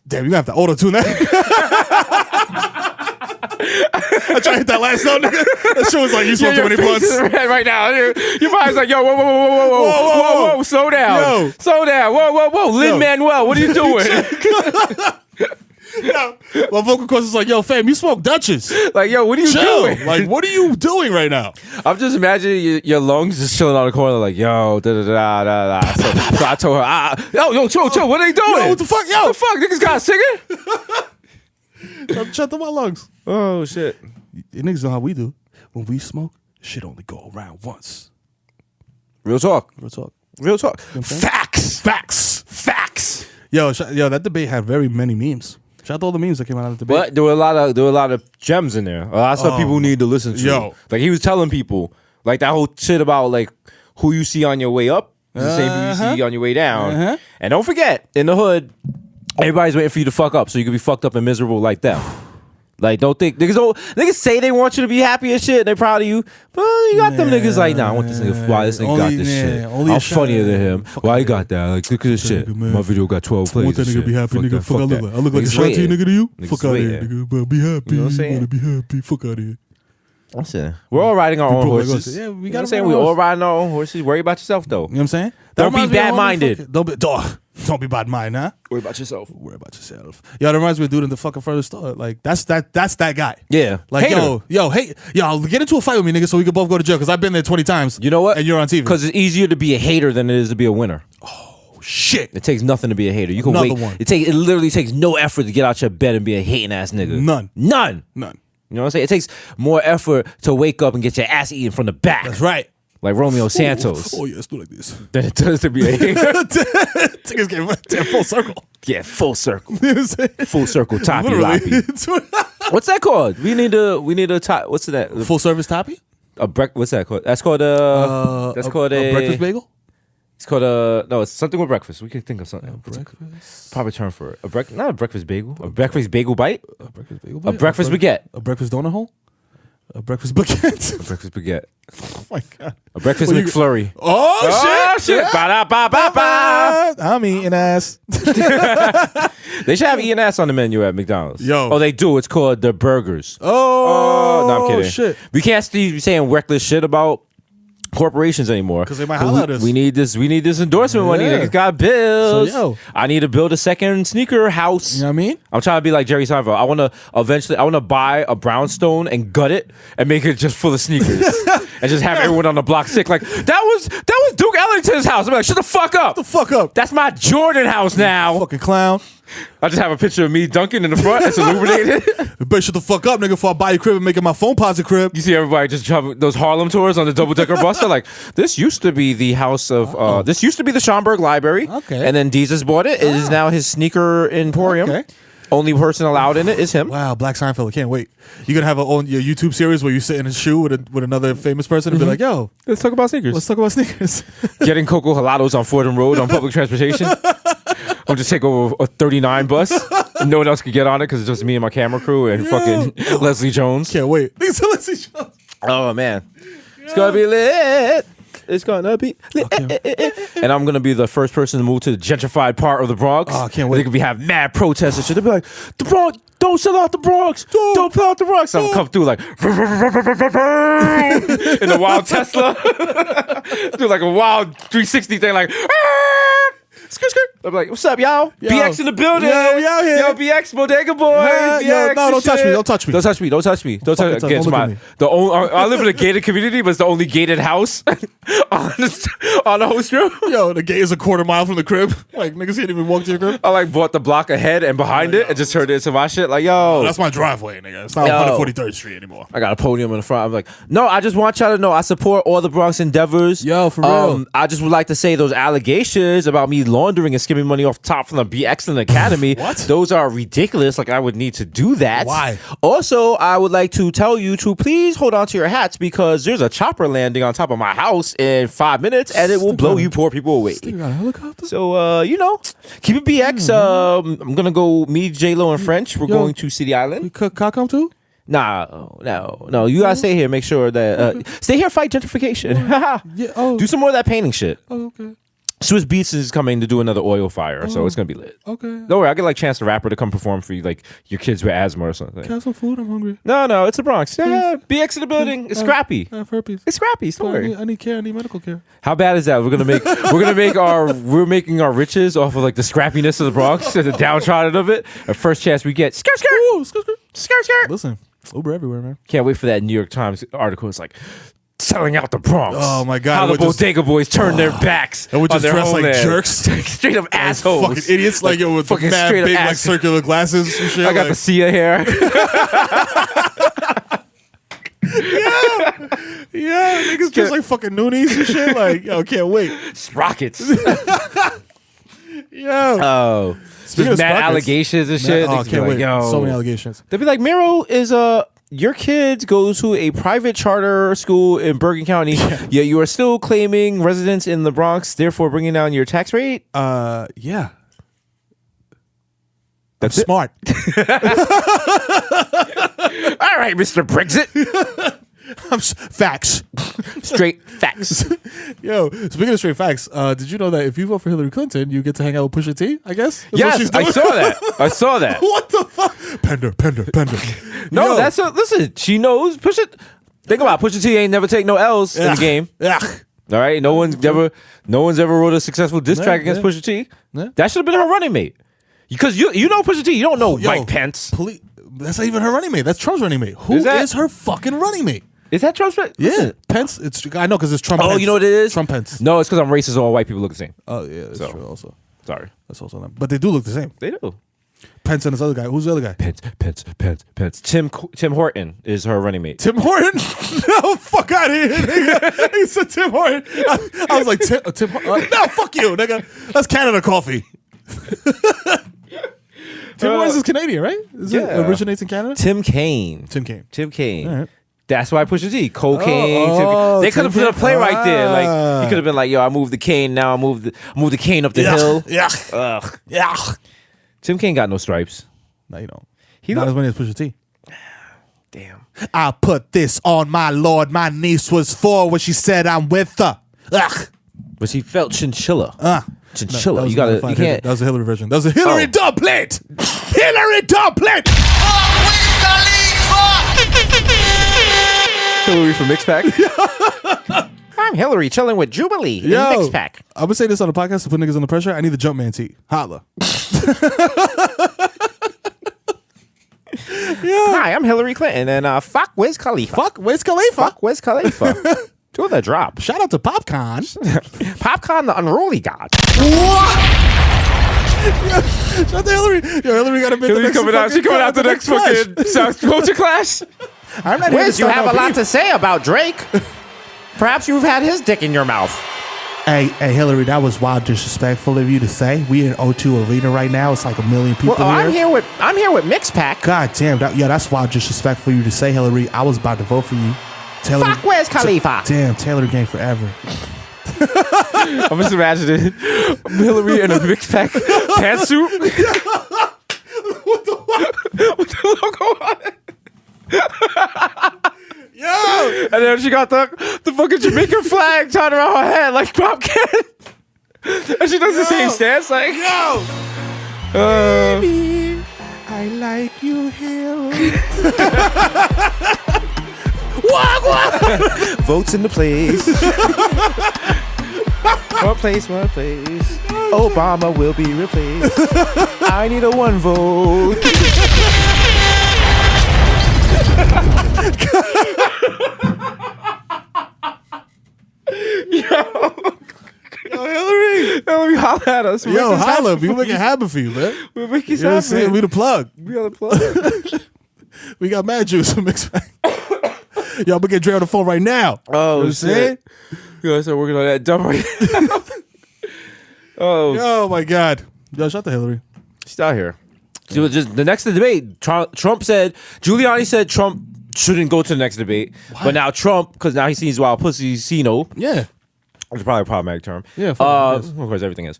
Damn, you gonna have to auto-tune that. I tried to hit that last note, nigga. That shit was like, you smoked too many blunts. Right now. Your mind's like, yo, whoa, slow down. Yo. Slow down. Whoa. Lin-Manuel, what are you doing? Yo, my vocal coach is like, yo, fam, you smoke Dutchess. Like, yo, what are you Chill. doing? Like, what are you doing right now? I'm just imagining your lungs just chilling on the corner, like, yo, da. So I told her, yo, chill, what are they doing? Yo, what the fuck? Yo. What the fuck? Niggas got singing? I'm shut my lungs. Oh, shit. You niggas know how we do. When we smoke, shit only go around once. Real talk. Real talk. Real talk. Facts. Yo, that debate had very many memes. Shout out to all the memes that came out of the debate. But there were a lot of gems in there. A lot of stuff people need to listen to. Yo. Like he was telling people, like that whole shit about like who you see on your way up, is the same who you see on your way down. And don't forget, in the hood, everybody's waiting for you to fuck up, so you can be fucked up and miserable like them. Like, don't think niggas say they want you to be happy and shit. They proud of you, but you got them niggas like, nah, I want this nigga. Why this nigga got this shit? I'm funnier than him. Why he got that? Like, look at this shit. Nigga, My video got 12 plays. I want that nigga to be happy, Fuck nigga. that, Fuck I look that. like. I look like a Niggas shanty waiting. nigga to you. Niggas Fuck out of here, waiting. nigga. But be happy. You know what I'm saying? Wanna be happy. Fuck out of here. I'm saying we're all riding our own People like horses. us. Yeah, we You know gotta what I'm saying? ride We our all horses. riding our own horses. Worry about yourself though. You know what I'm saying? Don't be reminds me of bad-minded. Don't be bad-minded, huh? Worry about yourself. Worry about yourself. Yo, that reminds me of dude in the fucking further store. Like, that's that guy. Yeah. Like, Hater. hey, get into a fight with me, nigga, so we can both go to jail. Because I've been there 20 times. You know what? And you're on TV. Because it's easier to be a hater than it is to be a winner. Shit. It takes nothing to be a hater. You can Another wait. one. It literally takes no effort to get out your bed and be a hating ass nigga. None. You know what I'm saying? It takes more effort to wake up and get your ass eaten from the back. That's right. Like Romeo Santos. Oh, yeah, let's do like this. Than it does to be a hater. Niggas get full circle. Yeah, full circle. You know what I'm saying? Full circle toppy Literally. loppy. What's that called? We need a top. What's that? Full service toppy? What's that called? That's called a. That's called a breakfast bagel? It's called a. No, it's something with breakfast. We can think of something. Breakfast. Proper term for it. Not a breakfast bagel. A breakfast bagel bite. A breakfast bagel? A breakfast baguette. A breakfast donut hole? A breakfast baguette? A breakfast baguette. Oh my God. A breakfast Well, you- McFlurry. Oh, shit. Ba-da-ba-ba-ba. I'm eating ass. They should have eating ass on the menu at McDonald's. Yo. Oh, they do. It's called the burgers. Oh, No, I'm kidding. Shit. We can't be saying reckless shit about corporations anymore 'Cause they might holler at us. We need this endorsement money. Yeah. Niggas got bills. So, yo. I need to build a second sneaker house. You know what I mean? I'm trying to be like Jerry Seinfeld. I want to buy a brownstone and gut it and make it just full of sneakers and just have everyone on the block sick. Like that was Duke Ellington's house. I'm like, shut the fuck up. The fuck up. That's my Jordan house now. Fucking clown. I just have a picture of me dunking in the front. It's illuminated. You better shut the fuck up, nigga, before I buy your crib and make it my phone posit crib. You see everybody just travel those Harlem tours on the double decker bus. They're like, this used to be the house of. This used to be the Schomburg Library. Okay. And then Desus bought it. It is now his sneaker emporium. Okay. Only person allowed in it is him. Wow, Black Seinfeld. I can't wait. You're going to have your YouTube series where you sit in a shoe with another famous person and be like, yo, Let's talk about sneakers. let's talk about sneakers. Getting Coco Helados on Fordham Road on public transportation. I'll just take over a 39 bus. And no one else could get on it because it's just me and my camera crew and fucking Leslie Jones. Can't wait. Niggas, Leslie Jones. Oh, man. It's going to be lit. It's gonna be lit. And I'm gonna be the first person to move to the gentrified part of the Bronx. Oh, I can't wait. They're gonna have mad protests and shit. They'll be like, the Bronx, don't sell out the Bronx. Don't pull out the Bronx. I'm gonna come through like in a wild Tesla. Do like a wild 360 thing like I'm like, what's up, y'all? BX in the building. Yo, we out here. Yo, BX, Bodega Boys. BX, no, don't touch me. Don't touch me. Don't touch me. Don't touch me. Don't touch Fucking me. touch- don't look at me. I live in a gated community, but it's the only gated house on the whole strip. Yo, the gate is a quarter mile from the crib. Like, niggas can't even walk to your crib. I like bought the block ahead and behind it and just turned it into my shit. Like, yo. That's my driveway, nigga. It's not Yo. 143rd Street anymore. I got a podium in the front. I'm like, no, I just want y'all to know I support all the Bronx endeavors. Yo, for real. I just would like to say those allegations about me laundering and skimming money off top from the BX and Academy. What? Those are ridiculous. Like, I would need to do that. Why? Also, I would like to tell you to please hold on to your hats because there's a chopper landing on top of my house in 5 minutes and it will blow you poor people away. You got a helicopter? So, keep it BX. I'm going to go meet J-Lo and French. We're going to City Island. You cook come too? Nah, no. You gotta stay here. Make sure that stay here. Fight gentrification. Yeah. Oh. Do some more of that painting shit. Oh, okay. Swiss Beats is coming to do another oil fire, so it's gonna be lit. Okay. Don't worry, I get like Chance the Rapper to come perform for you, like your kids with asthma or something. Can I have some food? I'm hungry. No, it's the Bronx. Yeah, BX in the building. It's scrappy. I have herpes. It's scrappy. Don't worry. I need care. I need medical care. How bad is that? We're making our riches off of like the scrappiness of the Bronx and the downtrodden of it. Our first chance we get. Skirt. Ooh, Skirt. Listen, Uber everywhere, man. Can't wait for that New York Times article. It's like selling out the Bronx. Oh my God! How the We're just- Bodega Boys turned their backs And we're on just their dressed like homeland. jerks. Straight up assholes. Fucking idiots, like yo, with fucking mad straight up big, like ass- circular glasses and shit. I got like, the Sia hair. yeah, niggas just like fucking noonies and shit. Like, yo, can't wait. Rockets. Yo, Oh. Speaking Just of mad sprockets- allegations and shit. oh, Niggas be can't like, wait. yo. So many allegations. They'd be like, Mero is your kids go to a private charter school in Bergen County. Yeah, you are still claiming residence in the Bronx, therefore bringing down your tax rate. Yeah. That's I'm smart. All right, Mr. Brexit. Facts. Straight facts. Yo, speaking of straight facts, did you know that if you vote for Hillary Clinton, you get to hang out with Pusha T? I guess. That's what she's Yes, doing. I saw that. What the fuck? Pender. No, Yo. listen. She knows. Think about it, Pusha T ain't never take no L's in the game. Yeah. All right, no one's ever wrote a successful diss track against Pusha T. Yeah. That should have been her running mate. Because you know Pusha T, you don't know Yo, Mike Pence. That's not even her running mate. That's Trump's running mate. Who Is that- is her fucking running mate? Is that Trump's? Yeah, Pence. I know because it's Trump. Oh, Pence. you know what it is? Trump Pence. No, it's because I'm racist. All white people look the same. Oh yeah, that's So. true. Also, Sorry, that's also them. But they do look the same. they do. Pence and this other guy. Who's the other guy? Pence. Tim Horton is her running mate. Tim Horton? No, fuck out of here, nigga. He said Tim Horton. I was like, Tim Horton. No, fuck you, nigga. That's Canada coffee. Tim Hortons is Canadian, right? Is it yeah. originates in Canada? Tim Kaine. Tim Kaine. All right. That's why Pusha T. Cocaine. Oh, they could have Tim put a play right there. Ah. Like he could have been like, "Yo, I moved the cane. Now I move the cane up the hill." Yeah. Ugh. Yeah. Tim Kaine got no stripes. No, you don't. He Not don't- as many as Pusha T. Damn. I put this on my lord. My niece was 4 when she said I'm with her. Ugh. But she felt chinchilla. Chinchilla. That was You gotta. fine. You can't. That was a Hillary version. That was a Hillary Oh. doublet. Hillary doublet. Hillary from Mix Pack. I'm Hillary chilling with Jubilee in Mix Pack. I'm gonna say this on the podcast to put niggas under pressure. I need the Jumpman tee. Holla. Hi, I'm Hillary Clinton and fuck Wiz Khalifa. Fuck Wiz Khalifa. Fuck Wiz Khalifa. To the drop. Shout out to Popcaan. Popcaan, the unruly god. Shout out to Hillary. Yo, Hillary got to be Hillary coming out. She coming out the next fucking South Culture Clash. I'm not here to Wiz, you start have no a lot beef. to say about Drake. Perhaps you've had his dick in your mouth. Hey, Hillary, that was wild disrespectful of you to say. We in O2 Arena right now. It's like 1 million people Well, here. I'm here with Mix Pack. God damn, that's wild disrespectful for you to say, Hillary. I was about to vote for you. Taylor, Fuck Wiz Khalifa. Damn, Taylor gang forever. I'm just imagining Hillary in a Mix Pack pantsuit. What the logo on it? Yo. And then she got the the fucking Jamaican flag tied around her head like Popcaan. And she does the same stance, like, Yo! Baby, I like you here. votes in the place. One place. Obama will be replaced. I need a 1 vote. Yo, Hillary. Hillary, holla at us. Yo, holla. We make it happen for you, man. We'll make it You know what I'm saying? happen. We the plug. We on the plug. We got mad juice in mix bag. Yo, I'm gonna get Dre on the phone right now. Oh, You know what I'm shit. saying? Yo, I started working on that dumb right now. Oh, Yo, my God. Yo, shout out to Hillary. she's out here. She was just the next debate. Trump said, Giuliani said Trump shouldn't go to the next debate. But now Trump, because now he sees wild pussy, Yeah. it's probably a problematic term. Yeah, fuck it is. of course, everything is.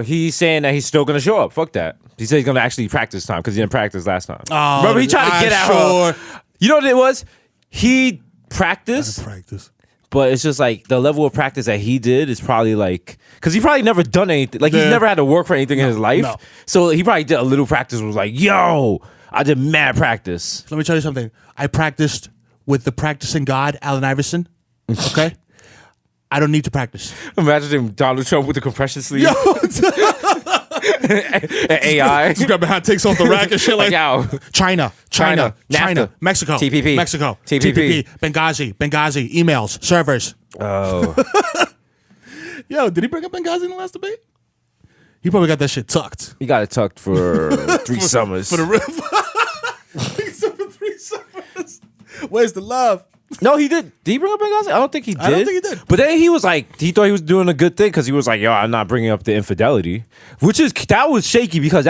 He's saying that he's still going to show up. Fuck that. He said he's going to actually practice time because he didn't practice last time. Oh, Remember, he tried to get at her. You know what it was? He practiced, Practice. but it's just like the level of practice that he did is probably like, because he probably never done anything. Like, he's Yeah. never had to work for anything in his life. no. So he probably did a little practice, was like, yo, I did mad practice. Let me tell you something. I practiced with the practicing God, Allen Iverson. Okay? I don't need to practice. Imagine Donald Trump with the compression sleeve Yo, and AI. just grabbing hot takes off the rack and shit Like, like yo. China, NAFTA. Mexico, TPP. Mexico, TPP. Benghazi, emails, servers. Oh. Yo, did he bring up Benghazi in the last debate? He probably got that shit tucked. He got it tucked for 3 summers. For the rip. 3 summers. Where's the love? No, he did. Did he bring up Benghazi? I don't think he did. I don't think he did. But then he was like, he thought he was doing a good thing because he was like, yo, I'm not bringing up the infidelity. That was shaky because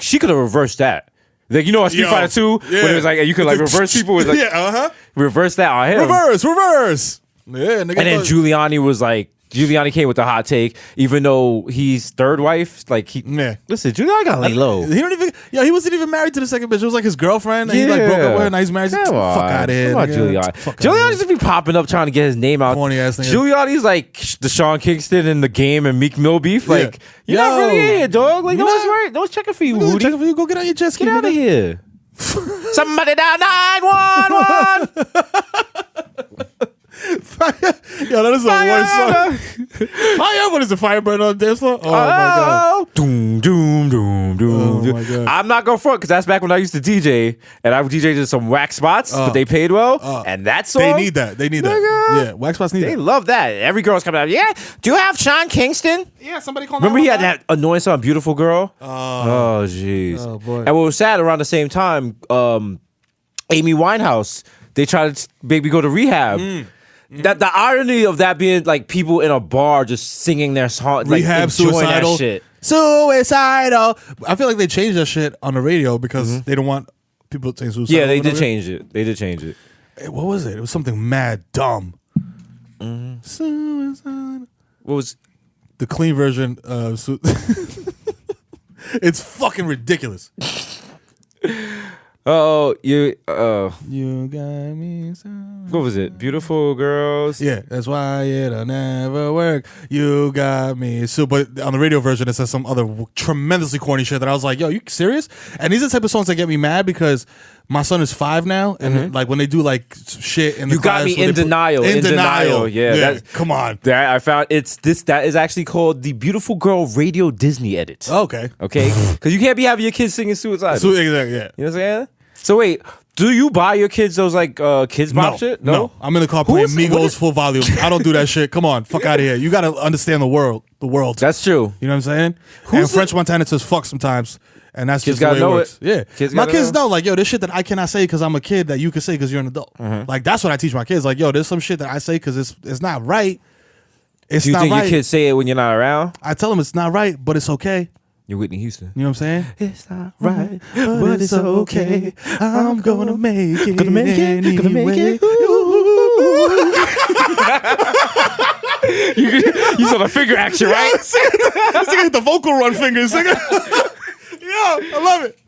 she could have reversed that. Like, you know, Street Yo, Fighter 2, yeah. when it was like, you could like reverse people with like, Yeah, reverse that on him. Reverse. Yeah, nigga. And then Giuliani was like, Giuliani came with the hot take, even though he's third wife. Like, listen, Giuliani got lay low. He wasn't even married to the second bitch. It was like his girlfriend, and he like broke up with her. Now he's married. Come Fuck on. out of here. Come on, nigga. Giuliani. Fuck outta Giuliani here. just be popping up trying to get his name out. Corny ass nigga. Giuliani's like the Sean Kingston in The Game and Meek Mill beef. Like, you're not Yo. really in here, dog. Like, no You're one's not- right. No one's checking for you, Nigga, Woody. checking for you. Go get on your jet ski. Get out of nigga. here. Somebody dial 911. Yo, that is the worst song. Fire? What is the fire burn on the dance floor? Oh my god. Doom, doom, doom, doom. Oh, doom. my God. I'm not going to front because that's back when I used to DJ and I DJed in some whack spots, but they paid well. And that song, They need that. They need that. Nigga. Yeah, wax spots need they that. love that. Every girl's coming out. Yeah. Do you have Sean Kingston? Yeah, somebody call. Remember he had that annoying song, Beautiful Girl? Oh, jeez. Oh, boy. And what was sad, around the same time, Amy Winehouse, they tried to maybe go to rehab. That the irony of that being like people in a bar just singing their song, like Rehab, enjoying suicidal. that shit. Suicidal. I feel like they changed that shit on the radio because they don't want people saying suicidal. Yeah, they did whatever. change it. They did change it. Hey, what was it? It was something mad dumb. Suicide. What was? The clean version of it's fucking ridiculous. Oh, you. You got me so. What was it? Beautiful girls. Yeah, that's why it'll never work. You got me so. But on the radio version, it says some other tremendously corny shit that I was like, "Yo, you serious?" And these are the type of songs that get me mad because my son is 5 now, and like when they do like shit in the You got class me where in they put- denial. In denial. Yeah, that's- come on. That I found that is actually called the Beautiful Girl Radio Disney edit. Okay. Okay, because you can't be having your kids singing suicide. So exactly. Yeah. You know what I'm saying? So wait, do you buy your kids those like kids bop shit? No. I'm in the car playing Who's- what Migos is- full volume. I don't do that shit. Come on, fuck out of here. You gotta understand the world. The world. That's true. You know what I'm saying? Who's And French Montana says fuck sometimes. And that's Kids just the way gotta it know works. it. Yeah. Kids My gotta kids know. know, like, yo, there's shit that I cannot say because I'm a kid that you can say because you're an adult. Like, that's what I teach my kids. Like, yo, there's some shit that I say because it's not right. It's Do you not think right. your kids say it when you're not around? I tell them it's not right, but it's okay. You're Whitney Houston. You know what I'm saying? It's not right, but it's okay. I'm gonna make it. Gonna make it. Gonna make it. You saw the finger action, right? This nigga hit the vocal run fingers. Nigga. Yo, I love it.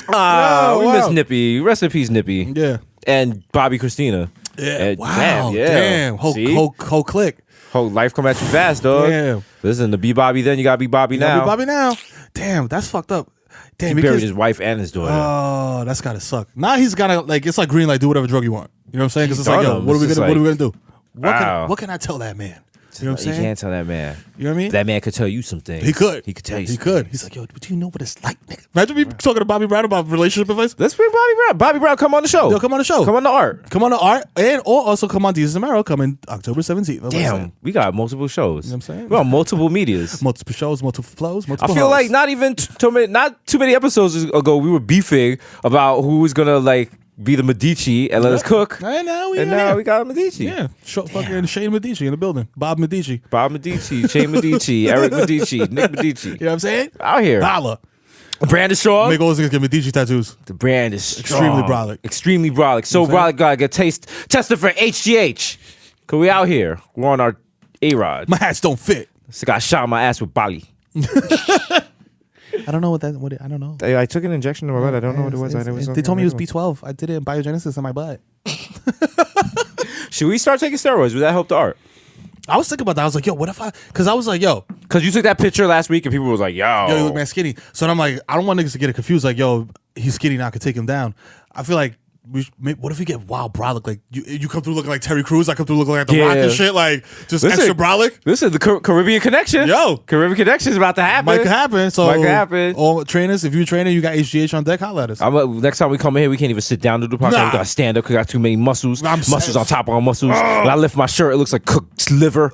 We wow. miss Nippy. Rest in peace, Nippy. Yeah. And Bobby Christina. Yeah. Wow. Damn. Whole click. Whole life come at you fast, dog. Damn. Listen, to be Bobby then, you gotta be Bobby now. Be Bobby now. Damn, that's fucked up. Damn, He buried his wife and his daughter. Oh, that's gotta suck. Now he's gotta like it's like green light. Do whatever drug you want. You know what I'm saying? Because it's like, yo, what are we gonna do? Wow. What can I tell that man? You know what I'm saying? You can't tell that man. You know what I mean? That man could tell you some things. He could. He could tell you. He could. He's like, yo, do you know what it's like, nigga? Imagine me talking to Bobby Brown about relationship advice. Let's bring Bobby Brown. Bobby Brown, come on the show. Yo, come on the show. Come on the art. Come on to art, or also come on Desus and Mero. Coming October 17th. That's Damn, we got multiple shows. You know what I'm saying? We're on multiple medias. Multiple shows, multiple flows, I multiple feel hoes. like not too many episodes ago we were beefing about who was gonna like be the Medici and let us cook. And now we got Medici. Yeah, fucking Shane Medici in the building. Bob Medici. Bob Medici, Shane Medici, Eric Medici, Nick Medici. You know what I'm saying? Out here. Holla. The brand is strong. Make all those niggas get Medici tattoos. The brand is Extremely strong. brolic. Extremely brolic. So brolic, gotta get tested for HGH. Cause we out here. We're on our A-Rod. My hats don't fit. So got shot in my ass with Bali. I don't know what I don't know. I took an injection in my butt. I don't know what it was. They told me it was B12. I did it in biogenesis in my butt. Should we start taking steroids? Would that help the art? I was thinking about that. I was like, yo, what if because I was like, yo, Because you took that picture last week and people was like, yo, you look man skinny. So then I'm like, I don't want niggas to get it confused. Like, yo, he's skinny now. I could take him down. I feel like, what if we get wild brolic? Like, you come through looking like Terry Crews. I come through looking like The Rock and shit. Like, just extra brolic. Listen, the Caribbean Connection. Yo. Caribbean Connection is about to happen. Might happen. So, Might could happen. All trainers, if you're a trainer, you got HGH on deck, holla at us. Next time we come in here, we can't even sit down to do the podcast. Nah. We gotta stand up because we got too many muscles. Muscles saying. on top of our muscles. When I lift my shirt, it looks like cooked liver.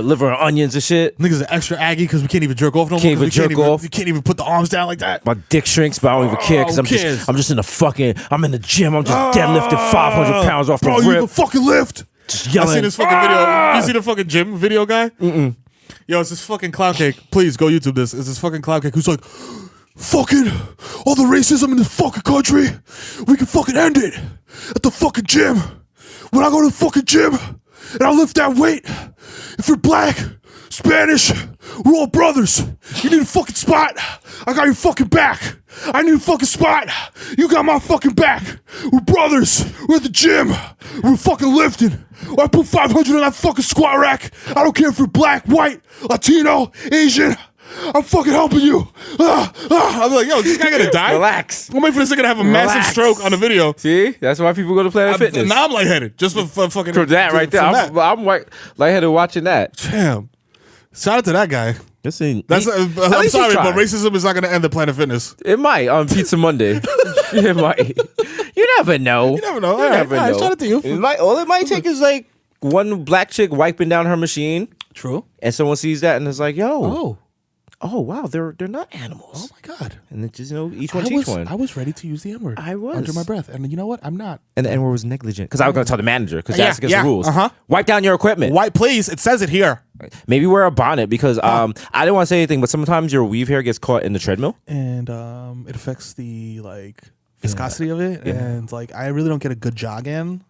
Liver and onions and shit. Niggas are extra aggy because we can't even jerk off no more. Can't even 'cause we jerk off. You can't even put the arms down like that. My dick shrinks, but I don't even care because who cares? I'm just in the gym. I'm just deadlifting 500 pounds off the Bro, you rip. can fucking lift. Just yelling. I seen this fucking video. You see the fucking gym video guy? Mm-mm. Yo, it's this fucking clown cake. Please go YouTube this. It's this fucking clown cake who's like, fucking all the racism in this fucking country, we can fucking end it at the fucking gym. When I go to the fucking gym and I lift that weight, if you're black, Spanish, we're all brothers. You need a fucking spot, I got your fucking back. I need a fucking spot, you got my fucking back. We're brothers, we're at the gym, we're fucking lifting. I put 500 on that fucking squat rack. I don't care if you're black, white, Latino, Asian. I'm fucking helping you. I'm like, yo, this guy gonna die? Relax. I'm waiting for this nigga to have a massive stroke on the video. See? That's why people go to Planet Fitness. Now I'm lightheaded just for fucking. For that right there. I'm lightheaded watching that. Damn. Shout out to that guy. Listen, I'm sorry, but racism is not going to end the Planet Fitness. It might on Pizza Monday. It might. You never know. You never know. You never know. Shout out to you. All it might take is like one black chick wiping down her machine. True. And someone sees that and is like, yo. Oh wow, they're not animals. Oh my god. And it just each one teach one. I was ready to use the N-word. I was under my breath, and you know what? I'm not. And the N-word was negligent because I was going to tell the manager because that's against the rules. Uh-huh. Wipe down your equipment. White, please. It says it here. Maybe wear a bonnet because I didn't want to say anything, but sometimes your weave hair gets caught in the treadmill, and it affects the viscosity of it, and I really don't get a good jog in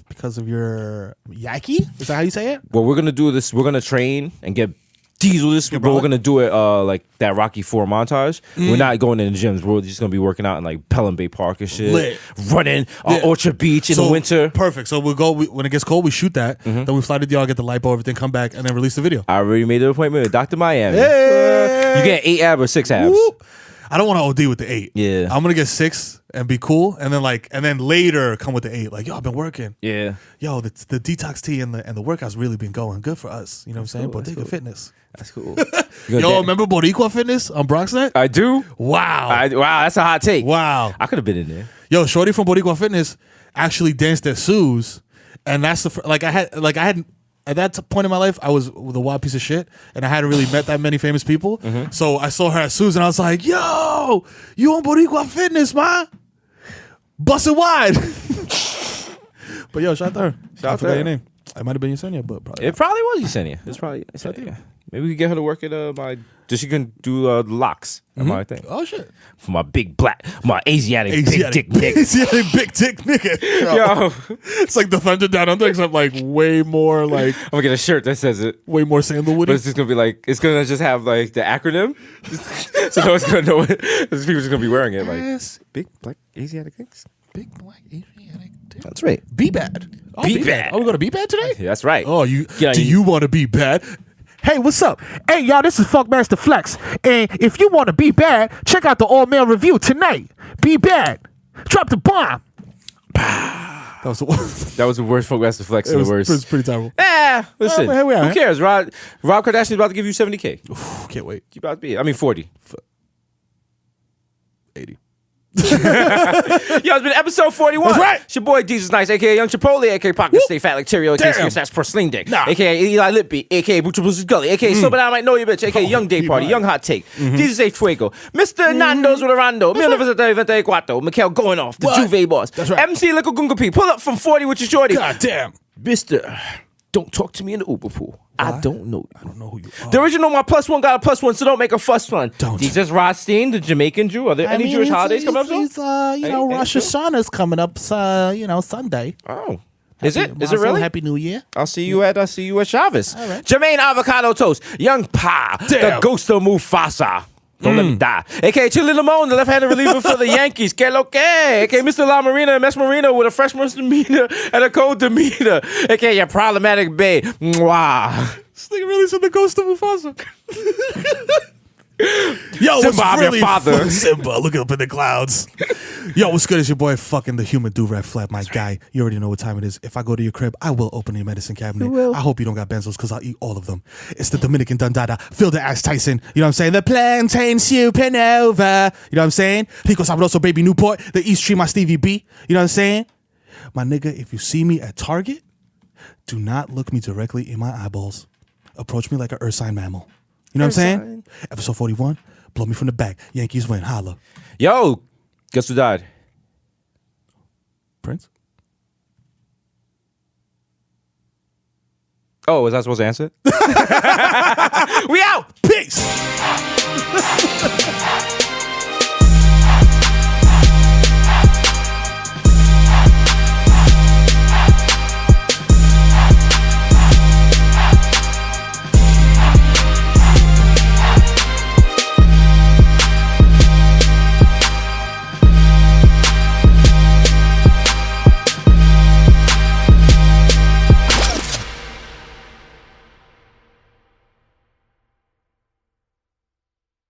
because of your yaki. Is that how you say it? Well, we're gonna do this. We're gonna train and get diesel this, but we're gonna do it like that Rocky IV montage. We're not going in the gyms. We're just gonna be working out in like Pelham Bay Park and shit. Lit. Running on Orchard Beach in the winter. Perfect. So we'll go when it gets cold. We shoot that. Then we fly to the yard, get the lipo, everything, come back, and then release the video. I already made an appointment with Dr. Miami. Hey! You get 8 abs or 6 abs. Whoop. I don't want to OD with the 8. Yeah. I'm gonna get 6 and be cool, and then later come with the 8. Like, yo, I've been working. Yeah. Yo, the detox tea and the workout's really been going good for us. You know what I'm saying? Bodega Fitness. That's cool. Yo, remember Boricua Fitness on Bronxnet? I do. Wow. Wow, that's a hot take. Wow. I could have been in there. Yo, Shorty from Boricua Fitness actually danced at Sue's, and that's the I hadn't at that point in my life I was the wild piece of shit, and I hadn't really met that many famous people. So I saw her at Sue's, and I was like, yo, you on Boricua Fitness, man? Bust it wide. But yo, shout out to her. I forgot your name. It might have been Yesenia, but probably It probably was Yesenia. It's probably Yesenia. Maybe we could get her to work at just she can do the locks at my thing. Oh shit. For my big black, my Asiatic big dick nigga. Asiatic big dick nigga. Yo. It's like the Thunder Down Under, except way more I'm gonna get a shirt that says it. way more sandalwood. But it's just gonna be it's gonna just have the acronym. So no one's gonna know it. People just gonna be wearing it Yes. big black Asiatic things. Big black Asiatic dick. That's right. Be bad. Oh, Be bad. Oh, we going to be bad today? Yeah, that's right. Oh, you Yeah, do you want to be bad? Hey, what's up? Hey, y'all, this is Funkmaster Flex. And if you want to be bad, check out the all-male review tonight. Be bad. Drop the bomb. That was the worst. That was the worst Funkmaster Flex in the worst. It was pretty terrible. Listen, here we are. who cares? Rob Kardashian's about to give you $70K. Oof, can't wait. You about to be? I mean, 40. 80. Yo, it's been episode 41. That's right. It's your boy Desus Nice, aka Young Chipotle, aka Pocket Stay Fat Like Tyrio, aka Damn. That's Porcelain Dick, Nah. aka Eli Lippy, aka Butcher Bruce's Gully, aka So But I Might Know You Bitch, aka Young Day Party, Young Hot Take, Jesus H. Fuego, Mr. Nando's with Orlando, 1924, Mikhail Going Off, the What? Juve Boss, That's right. MC Little Gunga P, pull up from 40 with your shorty. God damn. Mr. Don't talk to me in the Uber pool. I don't know you. I don't know who you are. The original My Plus One got a plus one, so don't make a fuss one. Don't. Jesus Rothstein, the Jamaican Jew. Are there any Jewish holidays coming up soon? Rosh Hashanah's coming up, Sunday. Oh. Is it really? Happy New Year. I'll see you at Chavez. All right. Jermaine Avocado Toast, Young Pa, the Damn. ghost of Mufasa. Don't let me die. AKA Chili Limon, the left-handed reliever for the Yankees. Que lo que? AKA Mr. La Marina and Mess Marino with a fresh misdemeanor and a cold demeanor. AKA your problematic bae. Mwah. This nigga really said the ghost of Mufasa. Yo, what's Simba, I'm your really father. fun- Simba, look up in the clouds. Yo, what's good? It's your boy, fucking the human do-rag flap, my guy. You already know what time it is. If I go to your crib, I will open your medicine cabinet. I hope you don't got benzos, because I'll eat all of them. It's the Dominican Dundada, Phil the Ass Tyson. You know what I'm saying? The plantain supernova. You know what I'm saying? Pico Sabroso, Baby Newport. The East Tree, my Stevie B. You know what I'm saying? My nigga, if you see me at Target, do not look me directly in my eyeballs. Approach me like an Ursine mammal. You know what I'm saying? Episode 41, blow me from the back. Yankees win. Holla. Yo, guess who died? Prince? Oh, was I supposed to answer it? We out! Peace!